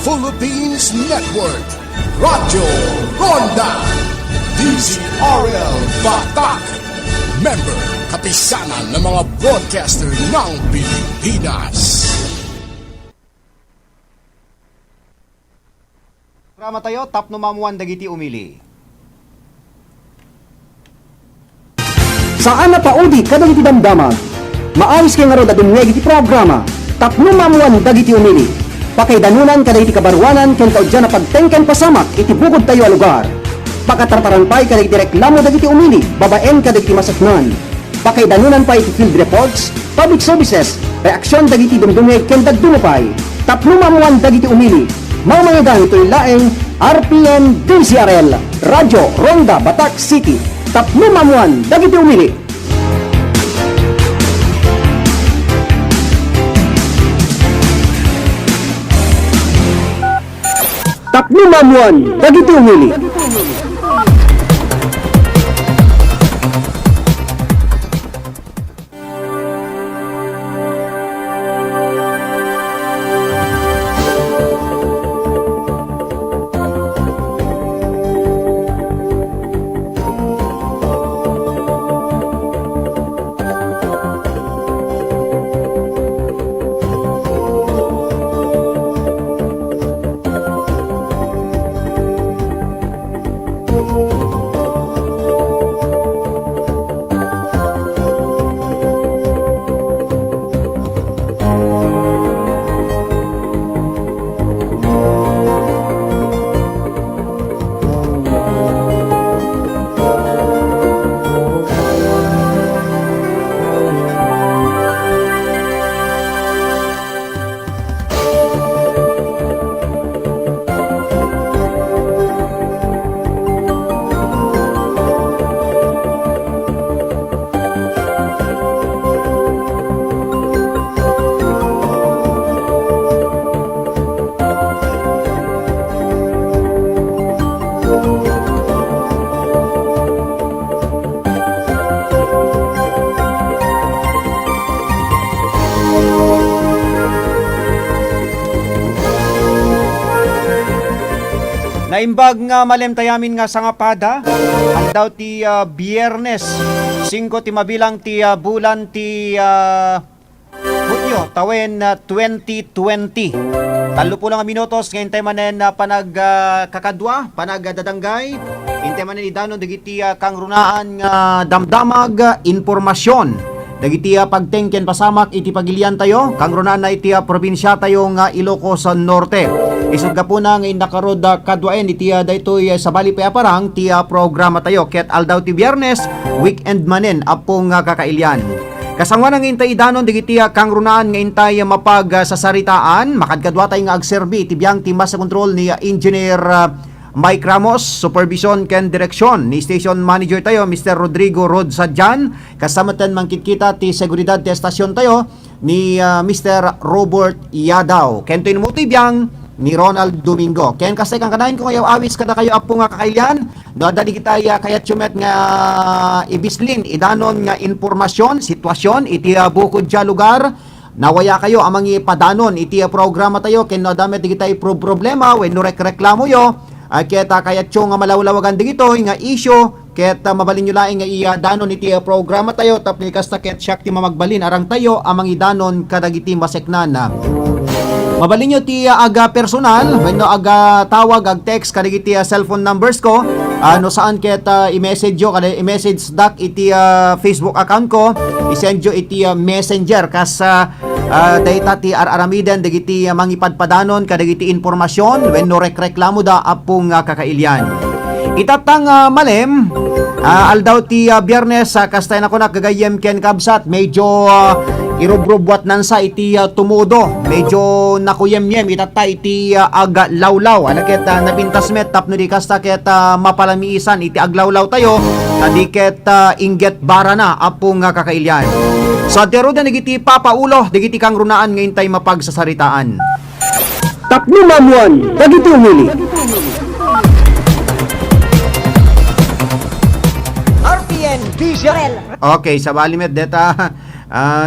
Philippines Network, Radyo Ronda, DZRL Batak, member kapisanan ng mga broadcaster ng Pilipinas. Programa tayo, tap numamuan dagiti umili. Saan na paudi kadagiti damdamag? Maawis kay nga ro dadumweg iti programa. Tapno mamuan dagiti umili. Pakaidanunan kadagiti kabarwanan ken kaudyan na pagtengken pasamak iti bukod tayo a lugar. Pakatartaran pay kadagiti reklamo dagiti umili, babaen kadagiti masaknan. Pakaidanunan pay iti field reports, public services, reaksyon dagiti dumdumeg ken dagdumupay. Tapno mamuan dagiti umili. Mamayagan ito'y laeng RPN DZRL Radyo Ronda Batak City. Tapno mamuan dagiti umili. Tapno mamuan dagiti umili. Naimbag nga malem tayamin nga sangapada, ang daw ti Biyernes 5 ti mabilang ti bulan ti Hunyo, tawen 2020. Talo po lang ang minutos, ngayon tayo manen panagkakadwa, panagdadanggay, hintay manen idanon dagiti kang runaan nga damdamag, informasyon. Dagiti pagtengken pasamak iti pagilian tayo, kang runaan na iti probinsya tayo nga Ilocos Norte. Isod ka po na ngayon nakarod kadwaen iti daytoy sa bali pa parang ti programa tayo ket aldaw ti Biyernes weekend manen apong kakailian. Kasangwa nang intay danon digiti kang runaan nga intay mapag sasaritaan makadkadwa tay nga agserbi iti biyang ti masa control ni Engineer Mike Ramos, supervision ken direksyon ni station manager tayo Mr. Rodrigo Rod Sadjan, kasama ten mangkitkita ti seguridad ti estasyon tayo ni Mr. Robert Yadaw. Ken to inumo ti biyang ni Ronald Domingo. Ken kasay kang kanahin ko kayo awis kada kayo apo nga kakailian. Dali kita kayat chumet nga ibislin idanon nga informasyon, sitwasyon iti bukod sa lugar. Nawaya kayo amang ipadanon iti programa tayo ken no dami kita problema wenno reklamo yo. Keta kayat nga malawlawagan digito nga issue ket mabalin nyo laing nga danon iti programa tayo tapos kasta ket siyak ti mamagbalin arang tayo amang idanon kadagiti maseknan na. Mabalin nyo ti aga personal, wenno aga tawag, ag text, kadagiti cellphone numbers ko, no saan ket i-message yo, kada i-message dak iti Facebook account ko, i-send yo iti messenger, kas data ti aramiden, dagiti mangipadpadanon, kadagiti informasyon, wenno reklamo da apong kakailian. Itatang malem, aldaw ti Biyernes, kastay na ko na kagayem ken kabsat, medyo irubrubwat nansa iti tumudo, medyo nakuyem-yem itata iti aga lawlaw anaket napintas met tapno di kasta ket mapalamiisan iti aglawlaw tayo adiket inget bara na apong kakailian. Sa deruda nagiti papaulo digiti kang runaan ngayon tay mapagsasaritaan. Tapno mamuan dagiti umili. RPN DZRL. Okay, sa balimet deta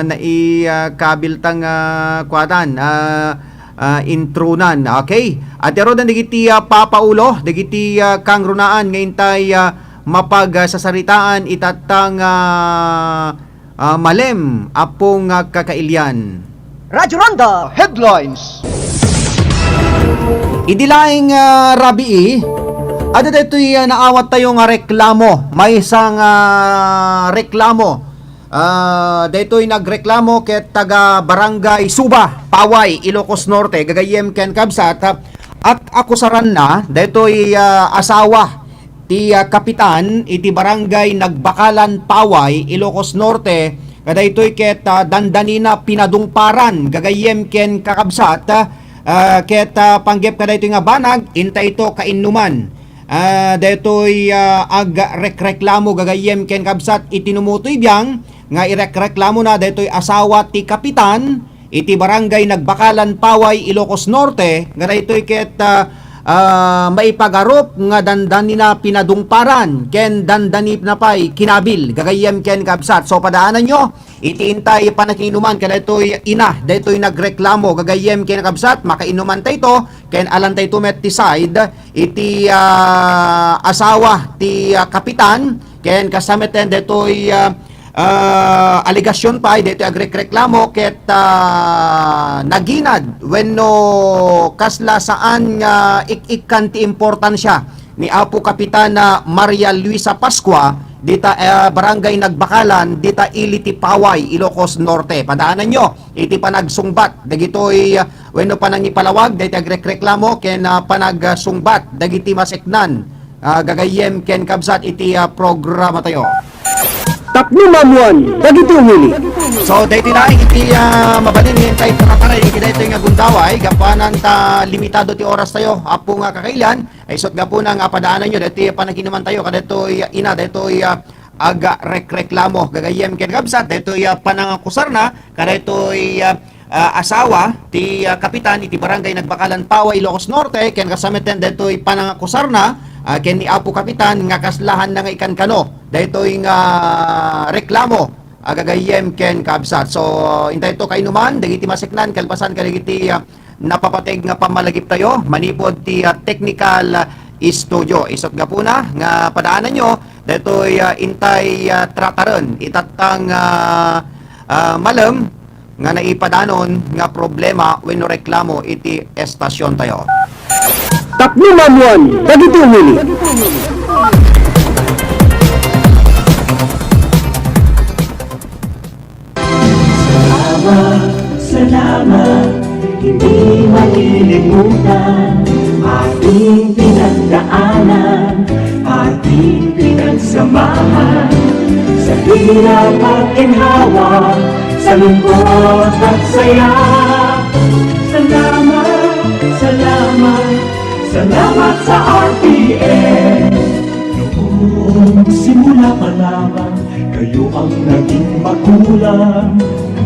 nai kabiltang kwatan intrunan. Okay? At ero dan digiti papaulo, digiti kang runaan ngayon tay mapag sasaritaan itatang malem apong kakailyan. Radyo Ronda Headlines. Idilaing rabii, ada dito'y naawat tayo nga reklamo. May isang reklamo. Dito'y nagreklamo ket taga Barangay Suba, Paway, Ilocos Norte, gagayem ken kabsat. At akusaran na, dito'y asawa ti kapitan iti Barangay Nagbakalan, Paway, Ilocos Norte, kada ito'y ket dandanina pinadungparan, gagayem ken kakabsat. Ket panggep kada ito nga banag, inta ito kainuman. Detoy agreklamo gagayem ken kabsat itinumutoy biyang nga ireklamo na detoy asawa ti kapitan iti Barangay Nagbakalan, Paway, Ilocos Norte, nga detoy ket maipagarop nga dandani na pinadungparan ken dandani na pay kinabil gagayem ken kabsat. So padaanan nyo itiintay panakinuman kada ito'y ina deto'y nagreklamo gagayem ken kabsat makainuman tayo ken alan tayo met decide iti asawa ti kapitan ken kasameten deto'y aligasyon pa deto'y agreklamo ket naginad wenno kasla saan ik-ikan ti importansya ni Apo Kapitan Maria Luisa Pascua dita Barangay Nagbakalan, dita Iliti Paway, Ilocos Norte. Padaanan nyo, iti panagsungbat. Dagito'y wenno panang ipalawag, dito agreklamo ken panagsungbat. Dagiti maseknan, gagayem ken kabsat iti programa tayo. Tapno mamuan, dagiti umili. So, dito na iti mabalin hintay para iti dito nga gundaway, gapanan ta limitado ti oras tayo, apo nga kakailan, ay sot gapo na nga padaanan nyo, dito panaginuman tayo, kada ito'y ina, dito aga reklamo, gagayem ken kabsat, dito panangakusar na, kada ito'y asawa, ti kapitan, iti Barangay Nagbakalan, Paway, Ilocos Norte, ken kasameten dito'y panangakusar na, ken ni Apo Kapitan, nga kaslahan na nga ikan kano, dito'y nga reklamo, agagayem ken kabsat. So intay to kainuman dagiti maseknan kalpasan kadagiti napapateg nga pamalagip tayo manipod ti technical studio. Isot nga puna nga padaanan nyo detoy intay trataron itatang malam nga naipadanon nga problema wenno reklamo iti estasyon tayo. Tapno mamuan, dagiti umili. Salamat, hindi malilimutan ating pinagdaanan, ating pinagsamahan sa hirap at ginhawa, sa lungkot at saya. Salamat, salamat, salamat sa RPN. Noong simula pa lamang, kayo ang naging magulang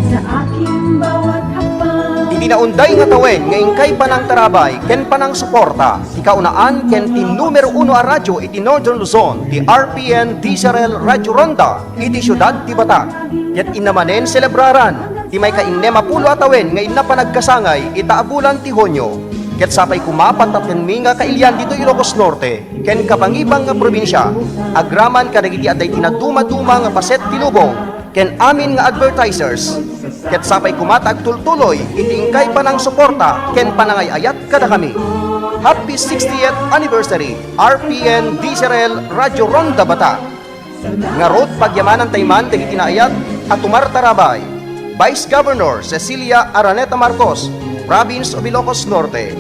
sa aking bawat hakbang. Itinaunday nga tawen ngayon kay panang tarabay ken panang suporta. Ikaunaan ken ti numero 1 a radyo iti Northern Luzon, ti RPN DZRL Radyo Ronda iti siyudad ti Batak. Ket inamanen selebraran ti may ka-10 a tawen ngayon na panagkasangay itaabulan ti Honyo. Ket sapay kumapat at nga kailyan dito Ilocos Norte, ken kapangibang nga probinsya, agraman kadagiti aday tinaduma-duma nga paset tinubong, ken amin nga advertisers. Ket sapay kumatag tultuloy, itingkay panang suporta, ken panangayayat kada kami. Happy 60th Anniversary, RPN DZRL Radyo Ronda Batak. Nga road pagyamanan tayman dagiti naayat at tumartarabay. Vice Governor Cecilia Araneta Marcos, Province of Ilocos Norte.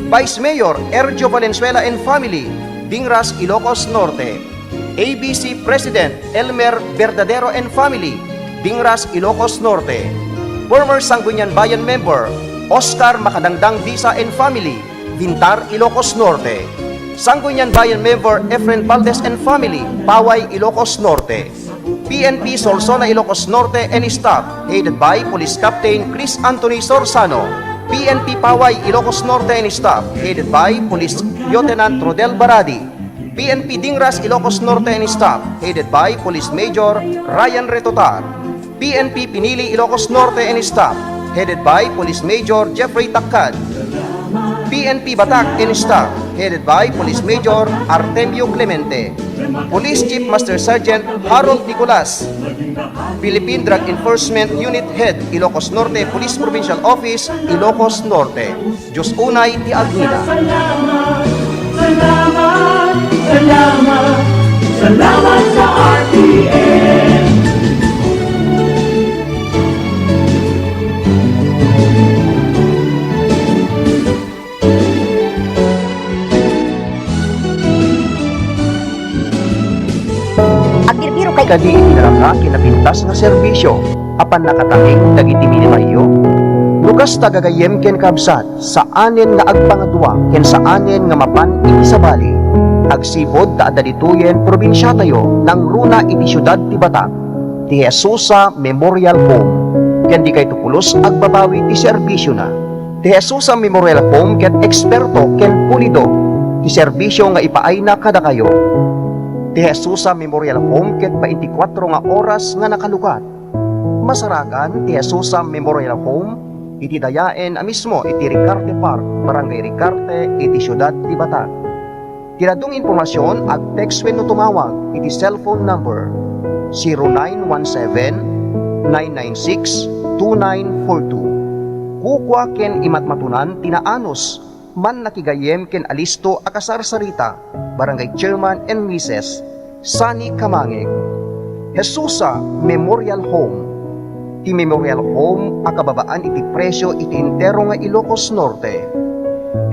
Vice Mayor Ergio Valenzuela and Family, Dingras, Ilocos Norte. ABC President Elmer Verdadero and Family, Dingras, Ilocos Norte. Former Sangguniang Bayan Member Oscar Makadangdang Disa and Family, Vintar, Ilocos Norte. Sangguniang Bayan Member Efren Valdez and Family, Paway, Ilocos Norte. PNP Solsona, Ilocos Norte and staff, headed by Police Captain Chris Anthony Sorsano. PNP Paway, Ilocos Norte and staff, headed by Police Lieutenant Rodel Baradi. PNP Dingras, Ilocos Norte and staff, headed by Police Major Ryan Retotar. PNP Pinili, Ilocos Norte and staff, headed by Police Major Jeffrey Takad. PNP Batak in staff, headed by Police Major Artemio Clemente. Police Chief Master Sergeant Harold Nicolas. Philippine Drug Enforcement Unit Head, Ilocos Norte Police Provincial Office, Ilocos Norte. Diyos Unay Ti Agnina. Salamat, salamat, salamat, salamat sa RPN. Agbirbiro kay Kadi inaraka kinapintas nga serbisyo, apan nakatahing dagiti minimayo. Lukas tagagayem ken kabsat, sa anen nga agpangadwa, ken sa anen nga mapan iti sabali. Agsipod ta adalituyen probinsya tayo, nang runa iti syudad ti Batak, ti Jesusa Memorial Home, ken di kay tupulos agbabawi ti serbisyo na. Ti Jesusa Memorial Home ket eksperto ken pulido, ti serbisyo nga ipaay na kada kayo. Ti Jesusa Memorial Home ket 24 nga oras nga nakalukat. Masaragan ti Jesusa Memorial Home iti dayaen a mismo iti Ricarte Park, Barangay Ricarte, iti syudad ti Batak. Tinadong impormasyon ag text wenno tumawag iti cellphone number 0917-996-2942. Kukwa ken imatmatunan tinaanos man nakigayem ken alisto akasarsarita, Barangay Chairman and Mrs. Sani Kamangeg. Jesusa Memorial Home. Ti Memorial Home akababaan iti presyo iti entero nga Ilocos Norte.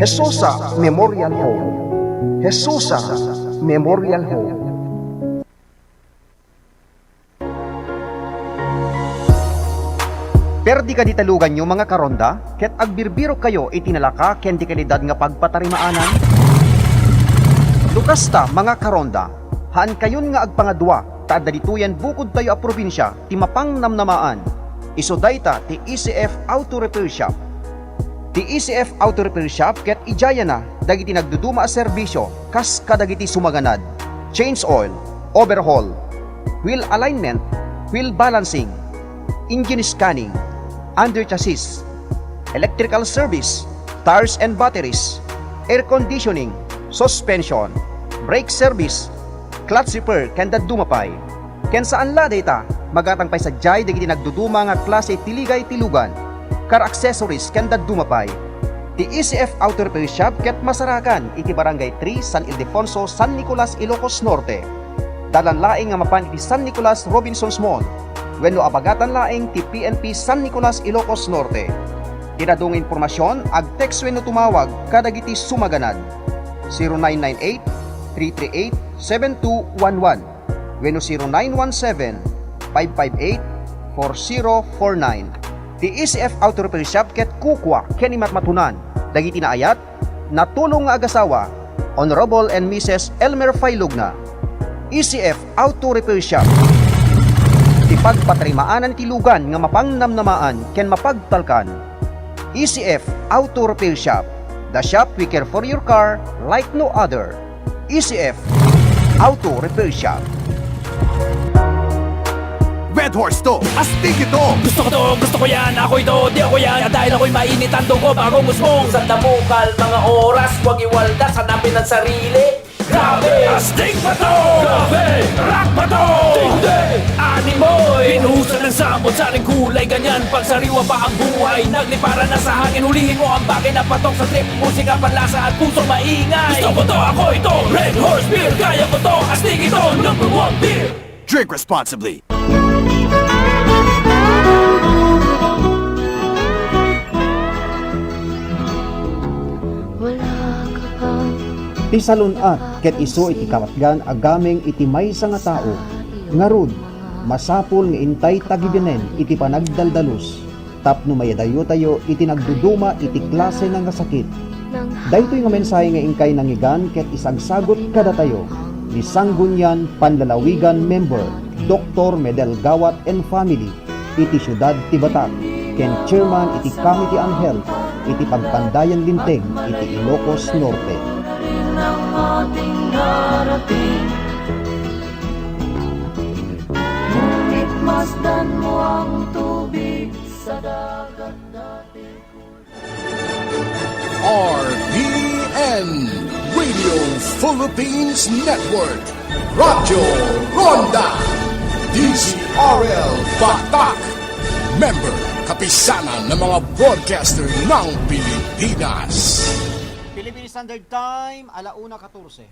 Jesusa Memorial Home. Jesusa Memorial Home. Perdi ka ditalugan nyo mga karonda, ket agbirbiro kayo itinalaka ken di kalidad nga pagpatarimaanan. Lukasta mga karonda, haan kayon nga agpangadwa, ta adalituyan bukod tayo a probinsya, ti mapang namnamaan. Isodayta ti ECF Auto Repair Shop. Ti ECF Auto Repair Shop ket ijaya na dagiti nagduduma a serbisyo kas kadagiti sumaganad. Change oil, overhaul, wheel alignment, wheel balancing, engine scanning, under chassis, electrical service, tires and batteries, air conditioning, suspension, brake service, clutch repair kanda dumapay. Ken saan la data magatang pay sadyay dagiti nagduduma nga klase tiligay tilugan, car accessories kanda dumapay. Ti ECF Auto Repair Shop ket masarakan iti Barangay 3 San Ildefonso, San Nicolas, Ilocos Norte. Dalan laing nga mapan iti San Nicolas Robinsons Mall. Wenno abagatan laing ti PNP San Nicolas, Ilocos Norte. Tinadong impormasyon ag text wenno tumawag kadagiti sumaganad 0998-338-7211 wenno 0917-558-4049. Ti ECF Auto Repair Shop ket kukwa ken imatmatunan dagiti naayat natulong nga agasawa Honorable and Mrs. Elmer Failugna. ECF Auto Repair Shop. Ti pagpatrimaanan ti lugan nga mapangnamnamaan ken mapagtalkan. ECF Auto Repair Shop. The shop we care for your car like no other. ECF Auto Repair Shop. Red Horse to, astig ito! Gusto ko yan, ako ito, di ako yan Dahil ako'y mainit ang dugo, bagong usmong Sa damukal, mga oras, huwag iwaldas Hanapin ang sarili Grabe, astig pa to! Grabe, rock pa to! Tindi, animoy Pinuhusan ng samot, saring kulay Ganyan, pagsariwa pa ang buhay Naglipara na sa hangin, hulihin mo ang bagay Na patok sa trip, musika, panlasa at puso maingay Gusto ko to, ako ito, Red Horse Beer Kaya ko to, astig ito, number 1 beer Drink responsibly. Ti salunat ket isu iti kawatgan agameng iti maysa nga tao. Ngarud, masapul nga intay tagibenen iti panagdaldalos. Tapno mayadayo tayo iti nagduduma iti klase nga sakit. Daytoy nga mensahe nga ingkay nangigan ket isagsagot kada tayo. Ni Sanggunian Panlalawigan Member Dr. Medel Gawat and Family iti syudad ti Batak ken Chairman iti Committee on Health iti pagpandayan linteg iti Ilocos Norte. Ang ating darating, ngunit masdan mo ang tubig sa dagat. Philippines Network, Radyo Ronda, DZRL Batak, member kapisanan ng mga broadcaster ng Pilipinas. Philippine Standard Time, 1:14.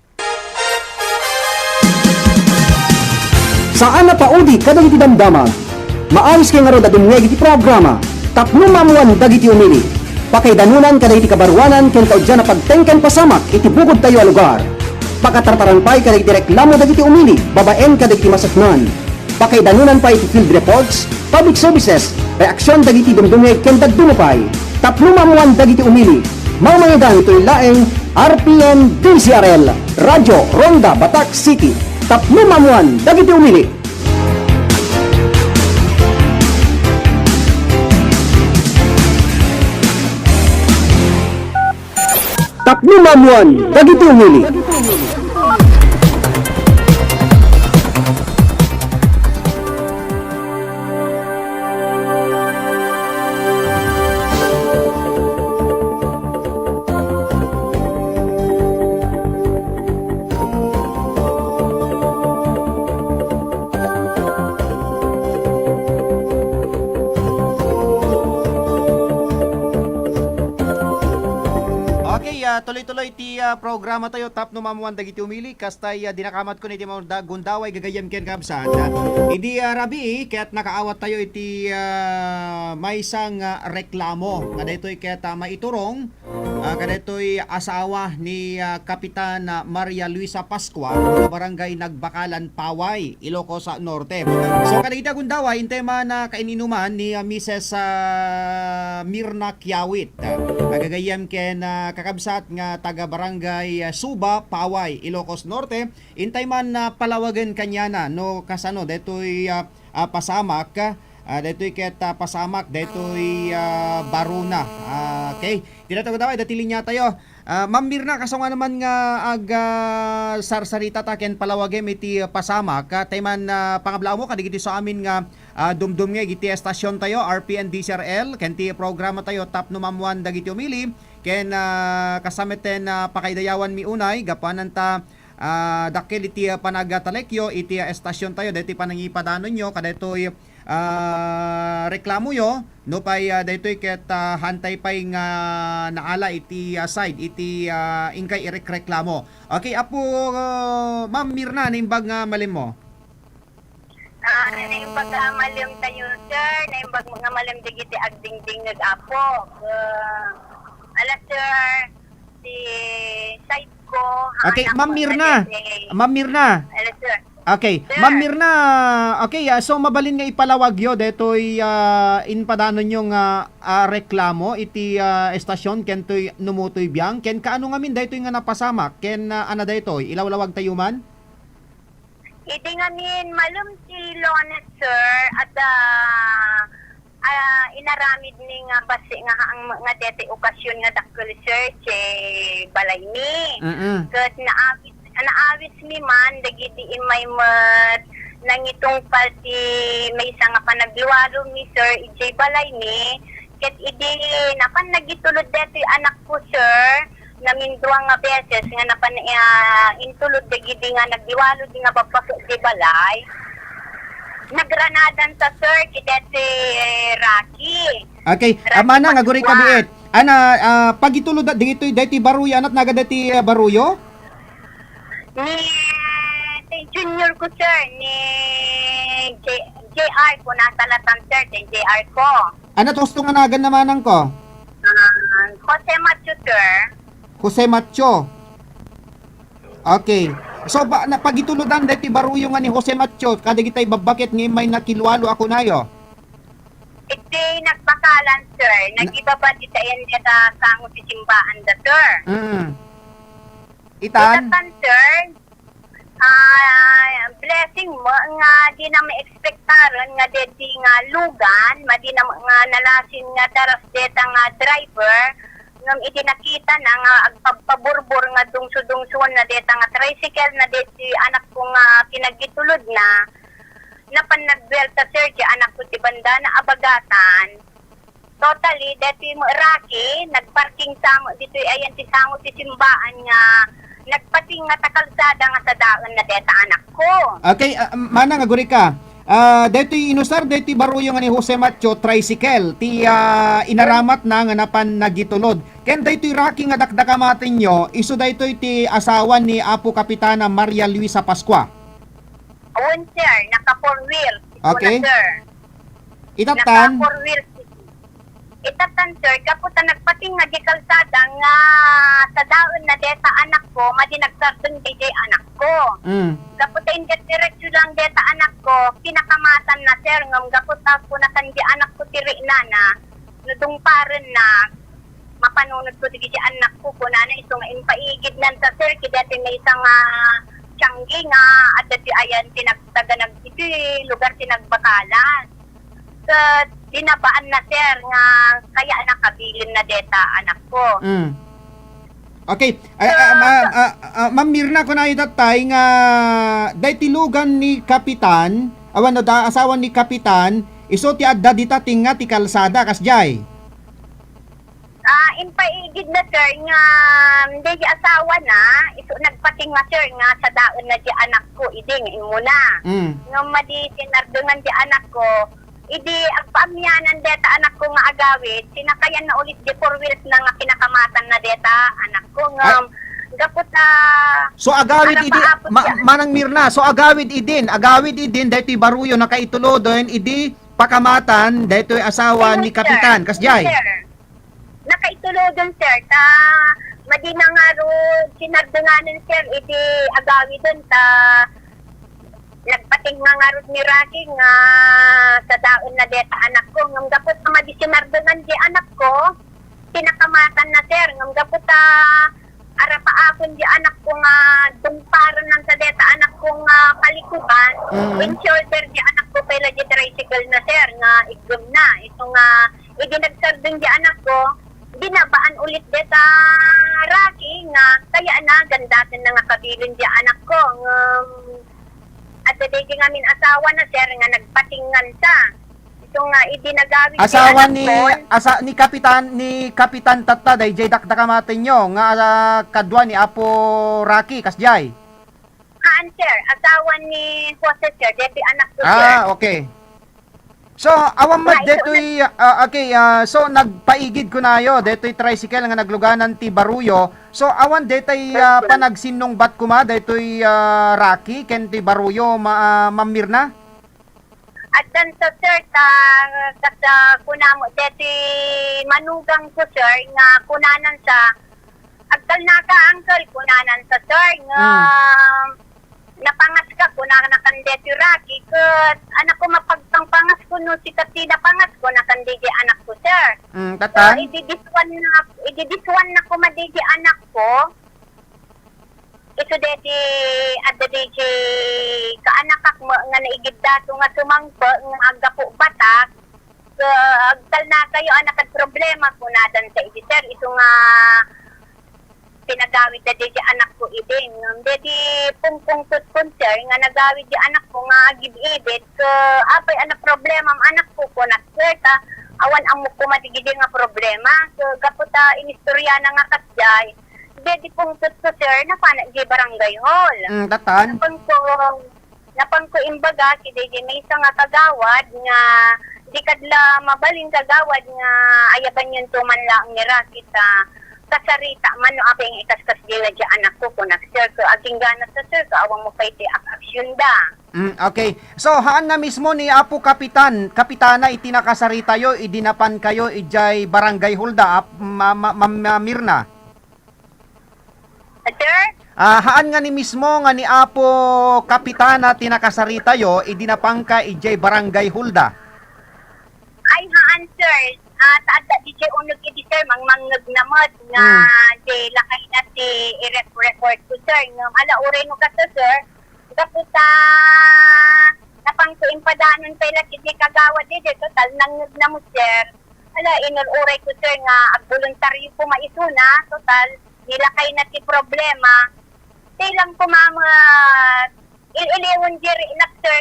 Saan na paudi kadagiti damdaman? Maayos kay nga ro dadumngeg iti programa. Tapno mamuan dagiti umili. Pakaidanunan kadagiti kabarwanan ken kaudyan na pagtengken pasamak iti bukod tayo a lugar. Pakatartaran pay kadagiti reklamo dagiti umili, babaen kadagiti masaknan. Pakaidanunan pa iti field reports, public services, reaksyon dagiti dumdumeg ken dagdumupay. Tapno mamuan dagiti umili. Mamayagan ito'y laeng RPN DCRL, Radyo Ronda Batak City. Tapno mamuan dagiti umili. Tapno mamuan dagiti umili. Okay, tuloy-tuloy ti programa tayo Tapno Mamuan dagiti umili kastay dinakamat ko ni ti mga gundaway gagayam ken kabsat. Hindi rabi kaya't nakaawat tayo iti may isang reklamo nga daytoy kaya't maiturong kadaytoy asawa ni Kapitan Maria Luisa Pascua sa barangay Nagbakalan, Paway, Ilocos Norte. So kadagiti gundaway in tema na kaininuman ni Mrs. Mirna Kiawit. Gagayam ken kakabsat nga taga barangay Suba, Paway, Ilocos Norte. Intay man palawagan kanya na no kasano detoy pasamak detoy ket pasamak detoy baruna. Okay. Tinatawag daw dati linya tayo. Ma'am Mirna kaso nga naman nga sarsarita ta ken palawagem iti pasamak tayman pangablaw mo kadigiti sa amin nga dumdum nga iti estasyon tayo RPN DCRL ken ti programa tayo Tapno Mamuan dagiti umili ken kasameten pakaidayawan mi unay gapanan ta dakkel iti panagatalekyo iti estasyon tayo deti panangipadanon nyo kadaytoy reklamo yo no pay daytoy ket hantay pay nga naala iti side iti ingkay ireklamo. Okay apo Ma'am Mirna nimbag nga malim mo. Naimbag nga malim tayo sir, naimbag nga malim digiti agdingding nag-apo. Ala sir, si side ko. Okay, Ma'am Mirna. Ma'am Mirna. Ala sir. Okay, Sir. Ma'am Mirna, okay, so mabalin nga ipalawag yo detoy inpadanon yung reklamo iti estasyon ken toy numutoy biyang ken kaano nga min daytoy nga napasamak ken ana daytoy ilawlawag tayo man? Iti nga min malum si Lonet sir at inaramid ni nga basi nga ang nga deti okasyon nga dakkel sir che balay ni. Ket naawit mi man dagiti imay mat nangitong palti may isa nga panagluwalo mi sir ijay balay ni ket idi napan nagitulod deti anak ko sir namin duwang nga beses nga napan intulod dagiti nga nagdiwalo di nga papasok di balay nagranadan sa sir kideti Rocky. Okay, amana nga guri kabiet. Ana pagitulod dito daytoy baruyo anat naga dati baruyo? Ni junior ko sir, ni JR ko, nasa latan sir, JR ko. Ano gusto nga nagan naman ko? Jose Macho sir. Jose Macho. Okay. So pagituludan dati baruyo nga ni Jose Macho, kada kitay babakit ni may nakilwalo ako nayo. Iti nagbakalan sir, nag-ibaba dita yan dita sango si simbaan da sir. Itan? Itan sir, blessing mo nga di na ma-expectaran nga deti nga lugan, madi na nga nalasin nga daras deta nga driver, ngam iti nakita na nga agpaburbor nga dungsudungsuan na deta nga tricycle na deti anak ko nga kinagitulod na napan nagwelta sir di anak ko ti banda na abagatan. Totally deti mo Rocky nagparking samo dito ayan ti sango ti simbaan nga nagpating nga takalsada nga sa daon na deta anak ko. Okay, mana nga guri ka. Deto'y inusar, deto'y baruyo nga ni Jose Macho tricycle. Ti inaramat na nga napan nagitulod. Ken deto'y Rocky nga dakdakamatin nyo, iso deto'y ti asawa ni Apo Kapitana Maria Luisa Pascua. Owen, sir, naka 4 wheels. Ito Okay. na, sir. Itatan, Naka 4 wheels. Itatan, sir, kaputa nagpating nga di kalsada nga sa daon na deta anak ko, madinagsardong DJ anak ko. Kaputa indiretso lang deta anak ko, pinakamatan na, sir, ngam kaputa ko na kandi anak ko tiri na nadungparan na, mapanunod ko di anak ko, kuna na isong impaigid nan sa sir, kidati may isang tiyanggi nga, at dati ayan, tinagtaga iti lugar tinagbakalan. So, dinabaan na, sir, nga kaya nakabilin na deta anak ko. Okay, Ma'am Mirna ko na itatay nga daytilugan ni Kapitan, awan da asawa ni Kapitan, iso ti adda dita tinga ti kalsada kasjay. Impaigid na, sir, nga hindi di asawa na, ito nagpating nga, sir, nga sa daon na di anak ko, iding, imuna. Nga madi tinardungan di anak ko, idi agpaamyanan deta anak ko nga agawid, sinakayan na ulit di 4 wheels na nga pinakamatan na deta anak ko, nga gaputa. So agawid idi manang Mirna, so agawid idin daytoy baruyo na kaitulodon idi pakamatan daytoy asawa ni Kapitan kasjay. Nakaitulodon, sir, ta madina nga ro sinardunganan, sir, idi agawid don ta nagpating nga rod ni Rocky nga sa daon na deta anak ko, ngam gapot na madisinardungan di anak ko, pinakamatan na, sir, ngam gapot arapaapon di anak ko nga dungparan ng sa deta anak ko nga palikuban, windshoulder di anak ko pala di tricycle na, sir, nga igum na, ito nga idinagsardun di anak ko, binabaan ulit deta Rocky nga kaya na gandatin na nga kabilin di anak ko, at dahil ngamin asawa na, sir, nga nagpatingan sa. Ito nga, idinagawin asawa ni Kapitan Tata, dayjay dakdakamatin nyo, nga kadwa ni Apo Rocky, kasjay. Sir, asawa ni Jose, sir, deti anak ko, sir. Okay. So, awan mat detoy so nagpaigid ko nayo detoy tricycle nga nagluganan ti Baruyo. So awan detoy panagsinong bat kuma detoy Rocky ken ti Baruyo Ma'am Mirna. At dan sa, sir, kasa kunamo deti manugang ko, sir, nga kunanan sa agtal naka uncle kunanan sa, sir, nga napangas ka ko na nakandeti Rocky, kat anak ko mapagpangpangas ko no si Katina pangas ko nakandeti anak ko, sir. Tatan? Ididiswan na ko madeti anak ko. Ito deti at deti kaanak mo nga naigid dato nga sumangpo nga aga po batak. Agtal na kayo anak at problema ko nadan sa idi, sir. Ito nga pinagawid na di anak ko idin. Dedi pungpung tutkunser nga nagawid di anak ko nga agib-ibit. Apay anak problema anak ko na, sir, awan ang ko matigidi nga problema. So gaputa inistorya na nga kasjay. Dedi pung tutkunser na panak di barangay hall. Tatan? Napang ko imbaga si dedi may isang nga kagawad nga di kadla mabaling kagawad nga ayaban yun tuman lang nira kita kasarita man no apeng ikaskas dila di anak ko kunak, sir, so aging ganas sa, sir, so awang mo kay ti aksyon da. Okay. So haan na mismo ni Apo Kapitana itinakasarita yo idinapan kayo ijay barangay Hulda Ma'am Mirna. Sir? Haan nga ni mismo nga ni Apo Kapitana tinakasarita yo idinapang ka ijay barangay Hulda. Ay haan, sir. Taad di siya unog idi, sir, mangmangnog na mod nga di lakay na si i-report ko, sir. Ala uray no kaso, sir. Kaputa napang ko impadanon pala kiti kagawad di total nangnog na mo, sir. Ala inururay ko, sir, nga ag voluntaryo po maisuna total nilakay na ti problema. Tilang ko iliwan diri na, sir,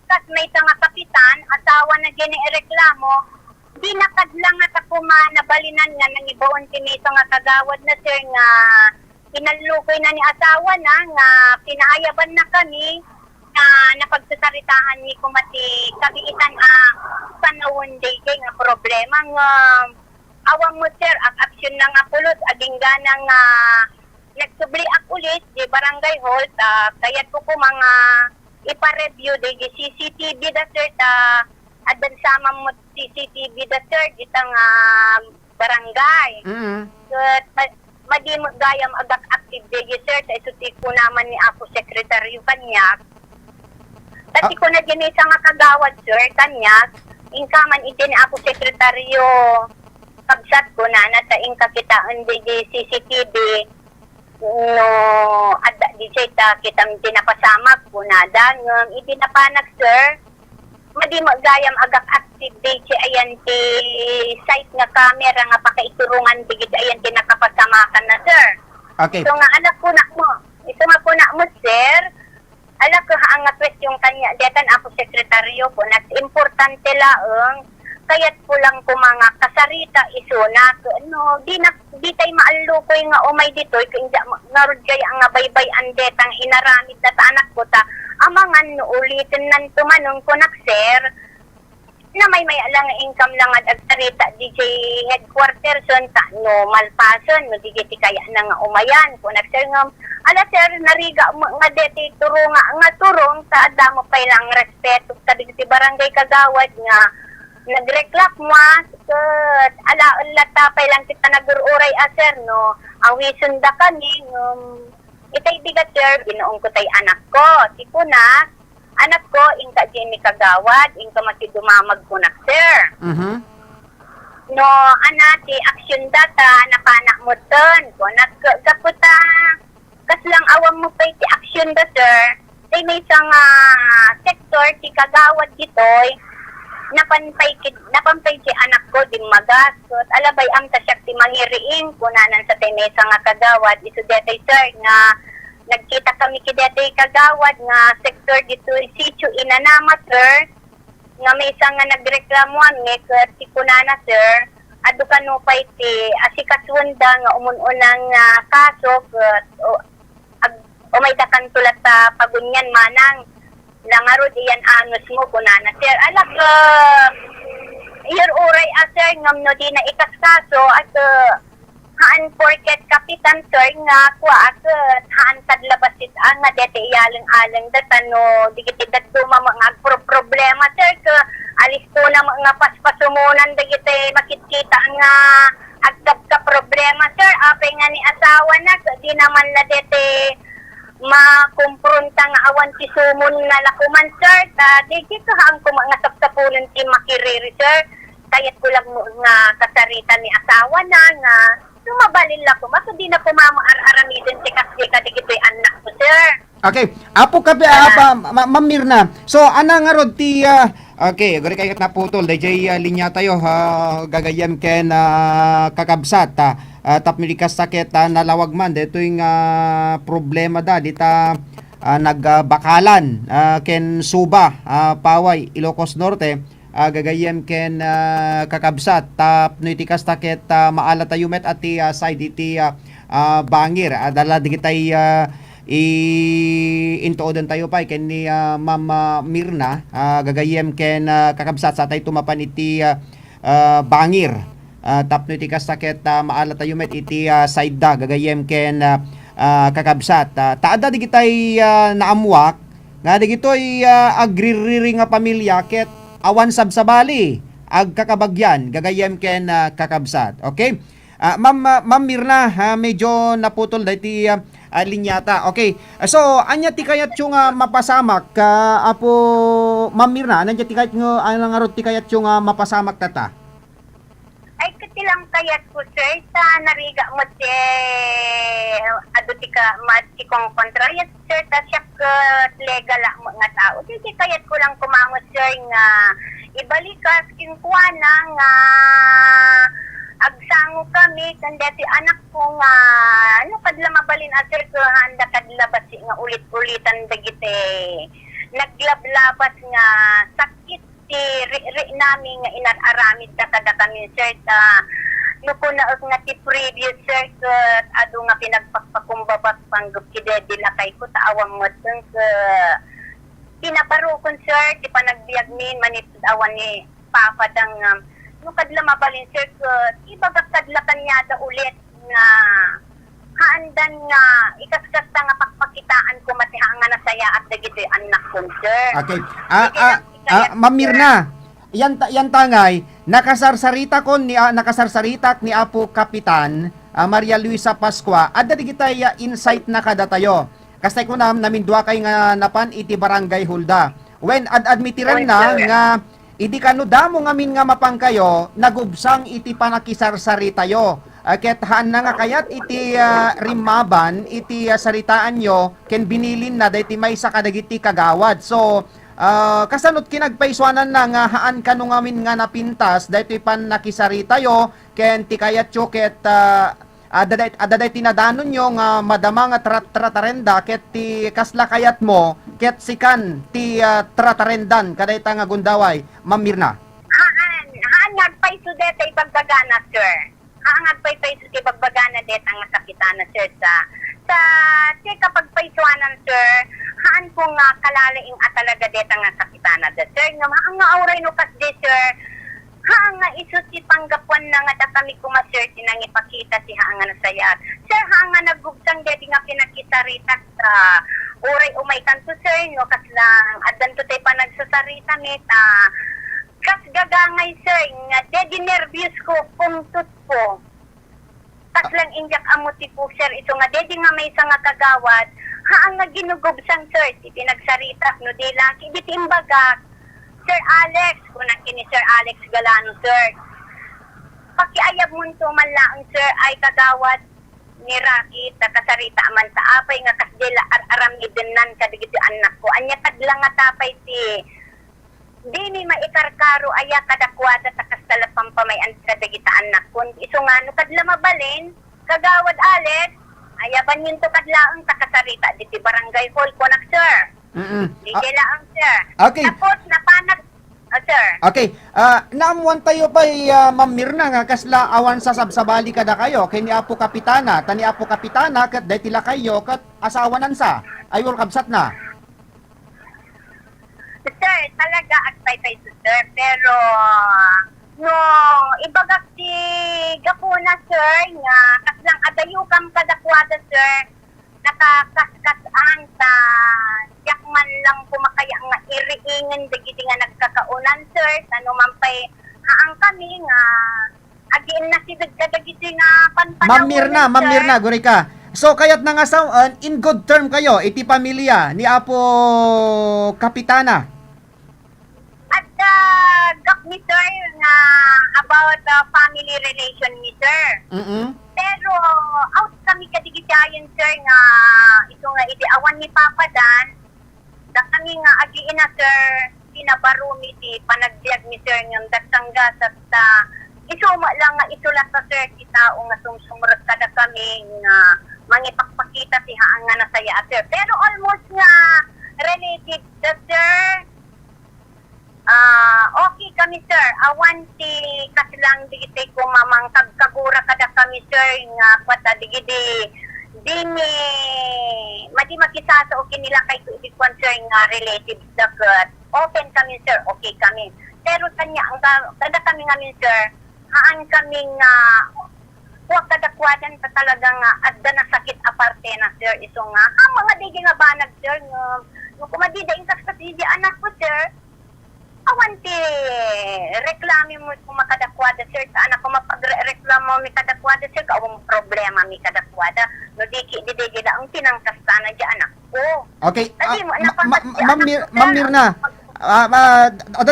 kas may nga kapitan asawa na gini ireklamo. Di nakadlang at ako nabalinan nga nang ibaon tinito nga kagawad na, sir, nga pinalukoy na ni asawa na nga pinaayaban na kami na napagsasaritahan ni kumati kabiitan panawon day nga problema nga awang mo sir ang aksyon na nga pulot aging ganang nagsubli ak ulit di barangay hall kayat ko mga ipa-review di CCTV da sir adan sama mo CCTV da sir itang barangay. So, madi mo gayam agak active di sir sa isuti ko naman ni ako sekretaryo kanya. Tati ko na din isang kagawad sir kanya ingkaman iti ni ako sekretaryo kabsat ko na nataing kakitaan di CCTV no ada di ta kita tinapasamak ko na dangam itinapanag sir madi magayam agak active di ayan ti site nga camera nga pakaiturungan digit ayan ti nakapasamakan na sir. Okay. So nga anak ko na mo ito nga po na mo sir ala ko ang question kanya detan ako sekretaryo ko nas importante laeng kayat po lang ko mga kasarita isuna no di tay maalukoy nga umay ditoy kaya narod kaya nga baybay andetang inaramid na anak ko ta amangan no ulitin nan tumanong ko sir na may alang income lang at agtarita DJ headquarters son ta no malpason no DJ kaya na nga umayan ko sir nga ala sir nariga mo nga deti nga turong ta adamo pay lang respeto sa digiti barangay kagawad nga nagreklak mo ala latapay lang kita nagururay sir no awison da kami itay bigat sir binuong ko tay anak ko tipo na anak ko ingka Jenny kagawad ingka matidumamag ko na sir no anati action data napanak mo ton ko nagkaputa kaslang awam mo pa iti action da sir tay may isang sektor ti kagawad ditoy napampay si anak ko din magasot alabay am ta siya ti mangiriing kunanan sa temesa nga kagawad isu detay sir nga nagkita kami kidetay kagawad nga sektor dito sitio inanama sir nga may isang nga nagreklamo ang ti kunana sir adu kanupay ti asikasunda nga umununang kaso o may dakan tulat ta pagunyan manang langarod iyan anos mo kunana sir alag year uray sir ngam no di na ikaskaso at haan porket kapitan sir nga kwa at haan kadlabasit nga dete iyalang-alang datano digiti daduma mga problema sir ka alis ko na mga paspasumunan digiti makikita nga agdab ka problema sir apay nga ni asawa na di naman la dete makumpronta nga awan ti sumon nga lakuman sir di ko haang ko mga sapsapunan ti makiriri sir kayat ko lang nga kasarita ni asawa na nga sumabalin lang ko maso di na ko mama-aramidin si kasi kadigito'y anak ko sir. Okay, apo ka Ma'am Mirna. So ana nga rod ti okay, gori kayat na putol DJ linya tayo gagayam ken kakabsat tapmilikas sakit nalawag man dito'y problema da dita nagbakalan ken Suba Paway Ilocos Norte gagayem ken kakabsat tapnitikas takit maala tayo met at ti side iti bangir dala digitay intoodan tayo pa ken ni Ma'am Mirna gagayem ken kakabsat sa tay tumapan iti bangir tapnitikas takit maala tayo met iti side da gagayem ken kakabsat taada digitay naamwak nga digitoy agririring nga pamilya ket awan sabsabali ag kakabagyan gagayem ken kakabsat. Okay? Ma'am Mirna, medyo naputol dati linyata. Okay. So anya ti kayat yung mapasamak apo Ma'am Mirna, anya ti kayat nga anang arot ti kayat yung mapasamak tata? Ay katilang kayat ko sir sa nariga mo ti adu ti ka mati kong kontrayat sir ta siya legal mo nga tao. Di kayat ko lang kumamo sir nga ibalikas kinkwana nga agsango kami kanda ti anak ko nga ano kadla mabalin sir ko handa kadla basi nga ulit-ulitan dagiti naglablabas nga sakit ti ri namin nga inararamid ta kada kami sir ta nuko na nga ti previous sir kat ado nga pinagpakpakumbabat panggup kidedi lakay ko sa awang mo ka pinabarukon sir ti panagbiag min manit awan ni papadang no kadla mabalin sir kat ibaga kadla kanyada ulit nga haandan nga ikaskasta nga pakpakitaan ko matiha nga nasaya at dagiti anak ko sir. Okay. Ma'am Mirna, yan tangay, nakasarsaritak ni Apo Kapitan Maria Luisa Pascua, adda digitay insight na kada tayo. Kastay ko namin dua kay nga napan iti barangay Hulda. When admitiran na nga idi kano damo ngamin nga mapang kayo, nagubsang iti panakisarsari tayo. Ket haan na nga kayat iti rimaban, iti saritaan nyo, ken binilin na dahi may sa kadagiti kagawad. So, kasanot kinagpaiswanan na nga haan kano ngamin nga napintas dahito pan nakisari tayo ken ti kayat yo ket adaday tinadanon nyo nga madama nga tratarenda ket ti kasla kayat mo ket sikan ti tratarendan kaday ta nga gundaway. Ma'am Mirna, haan nagpaiso deta ibagbagana sir, haan nagpaiso ibagbagana deta nga kapitana sir sa kapag paisuanan sir, haan po nga kalalaing at talaga deta nga kapitana da sir, nga haan nga auray no kas de sir, haan nga iso si panggapuan na nga kami kuma sir, sinang ipakita si haan nga nasayat. Sir, haan nga nagbubsang deti nga pinakisarita sa uray umay kanto sir, no kas lang, adan to tayo pa nagsasarita meta, kas gagangay sir, nga dedi nervyos ko, pungtut po. Tas lang injak amuti po sir, ito nga dedi nga may isang nga kagawad, haang nga ginugubsang sir, ti pinagsarita, no di laki, di timbaga, Sir Alex, kunang kini Sir Alex Galano sir, pakiayab mo to man lang sir, ay kagawad ni Rocky, kasarita man sa apay nga kasdela aram idinan kadigiti anak ko, anya kadlang nga tapay ti, di ni maikarkaro aya kadakwada sa kastalapang pamayan sa dagita anak ko. Iso nga, no kadla mabalin, kagawad Alex, ayaban yun to kadlaang takasarita diti barangay hall ko nak sir. Di kailangan sir. Okay. Tapos napanag, sir. Okay, naamuan tayo pa Ma'am Mirna nga kasla awan sa sabsabali kada kayo kay ni Apo Kapitana, tani Apo Kapitana kat dahi tila kayo kat asawanan sa ayon kabsat na. Sir, talaga agpay sir, pero no ibagak si gapuna sir nga kaslang adayukam kadakwada sir, nakakaskas-an sa yakman lang kumakaya nga iriingin dagiti nga nagkakaunan sir, ano man pa'y haang kami nga agiin na si dagiti nga panpanawin. Ma'am Mirna, guri ka. So kayat na nga in good term kayo iti pamilya ni Apo Kapitana. At gak ni sir nga about family relation ni sir. Pero out kami kadigitayan sir nga ito nga awan ni Papa Dan na kami nga agiin na sir pinabarumi ti panagbiag ni sir ng dagsangga at isuma lang nga isulat sa sir kita o nga sumsumurot kada kami nga mangipakpakita si haang nga nasaya sir. Pero almost nga related sa sir, okay kami sir, awan ti kasilang digitay ko mamang kagura kada kami sir nga kwata digidi di ni madi makisasa okay nila kay kuikwan sir nga related sa open kami sir, okay kami. Pero kanya ang kada kami ngamin sir, haan kami nga huwag kadakwadan pa talaga nga adda na sakit aparte na sir iso nga mga digi nga banag sir no kumadida intas kasi di anak ko sir, awan ti reklami mo kung makadakwada sir sa anak ko mapagreklamo mi kadakwada sir kawang problema mi kadakwada no diki na ang tinangkasta na di anak ko. Okay, Ma'am Mirna,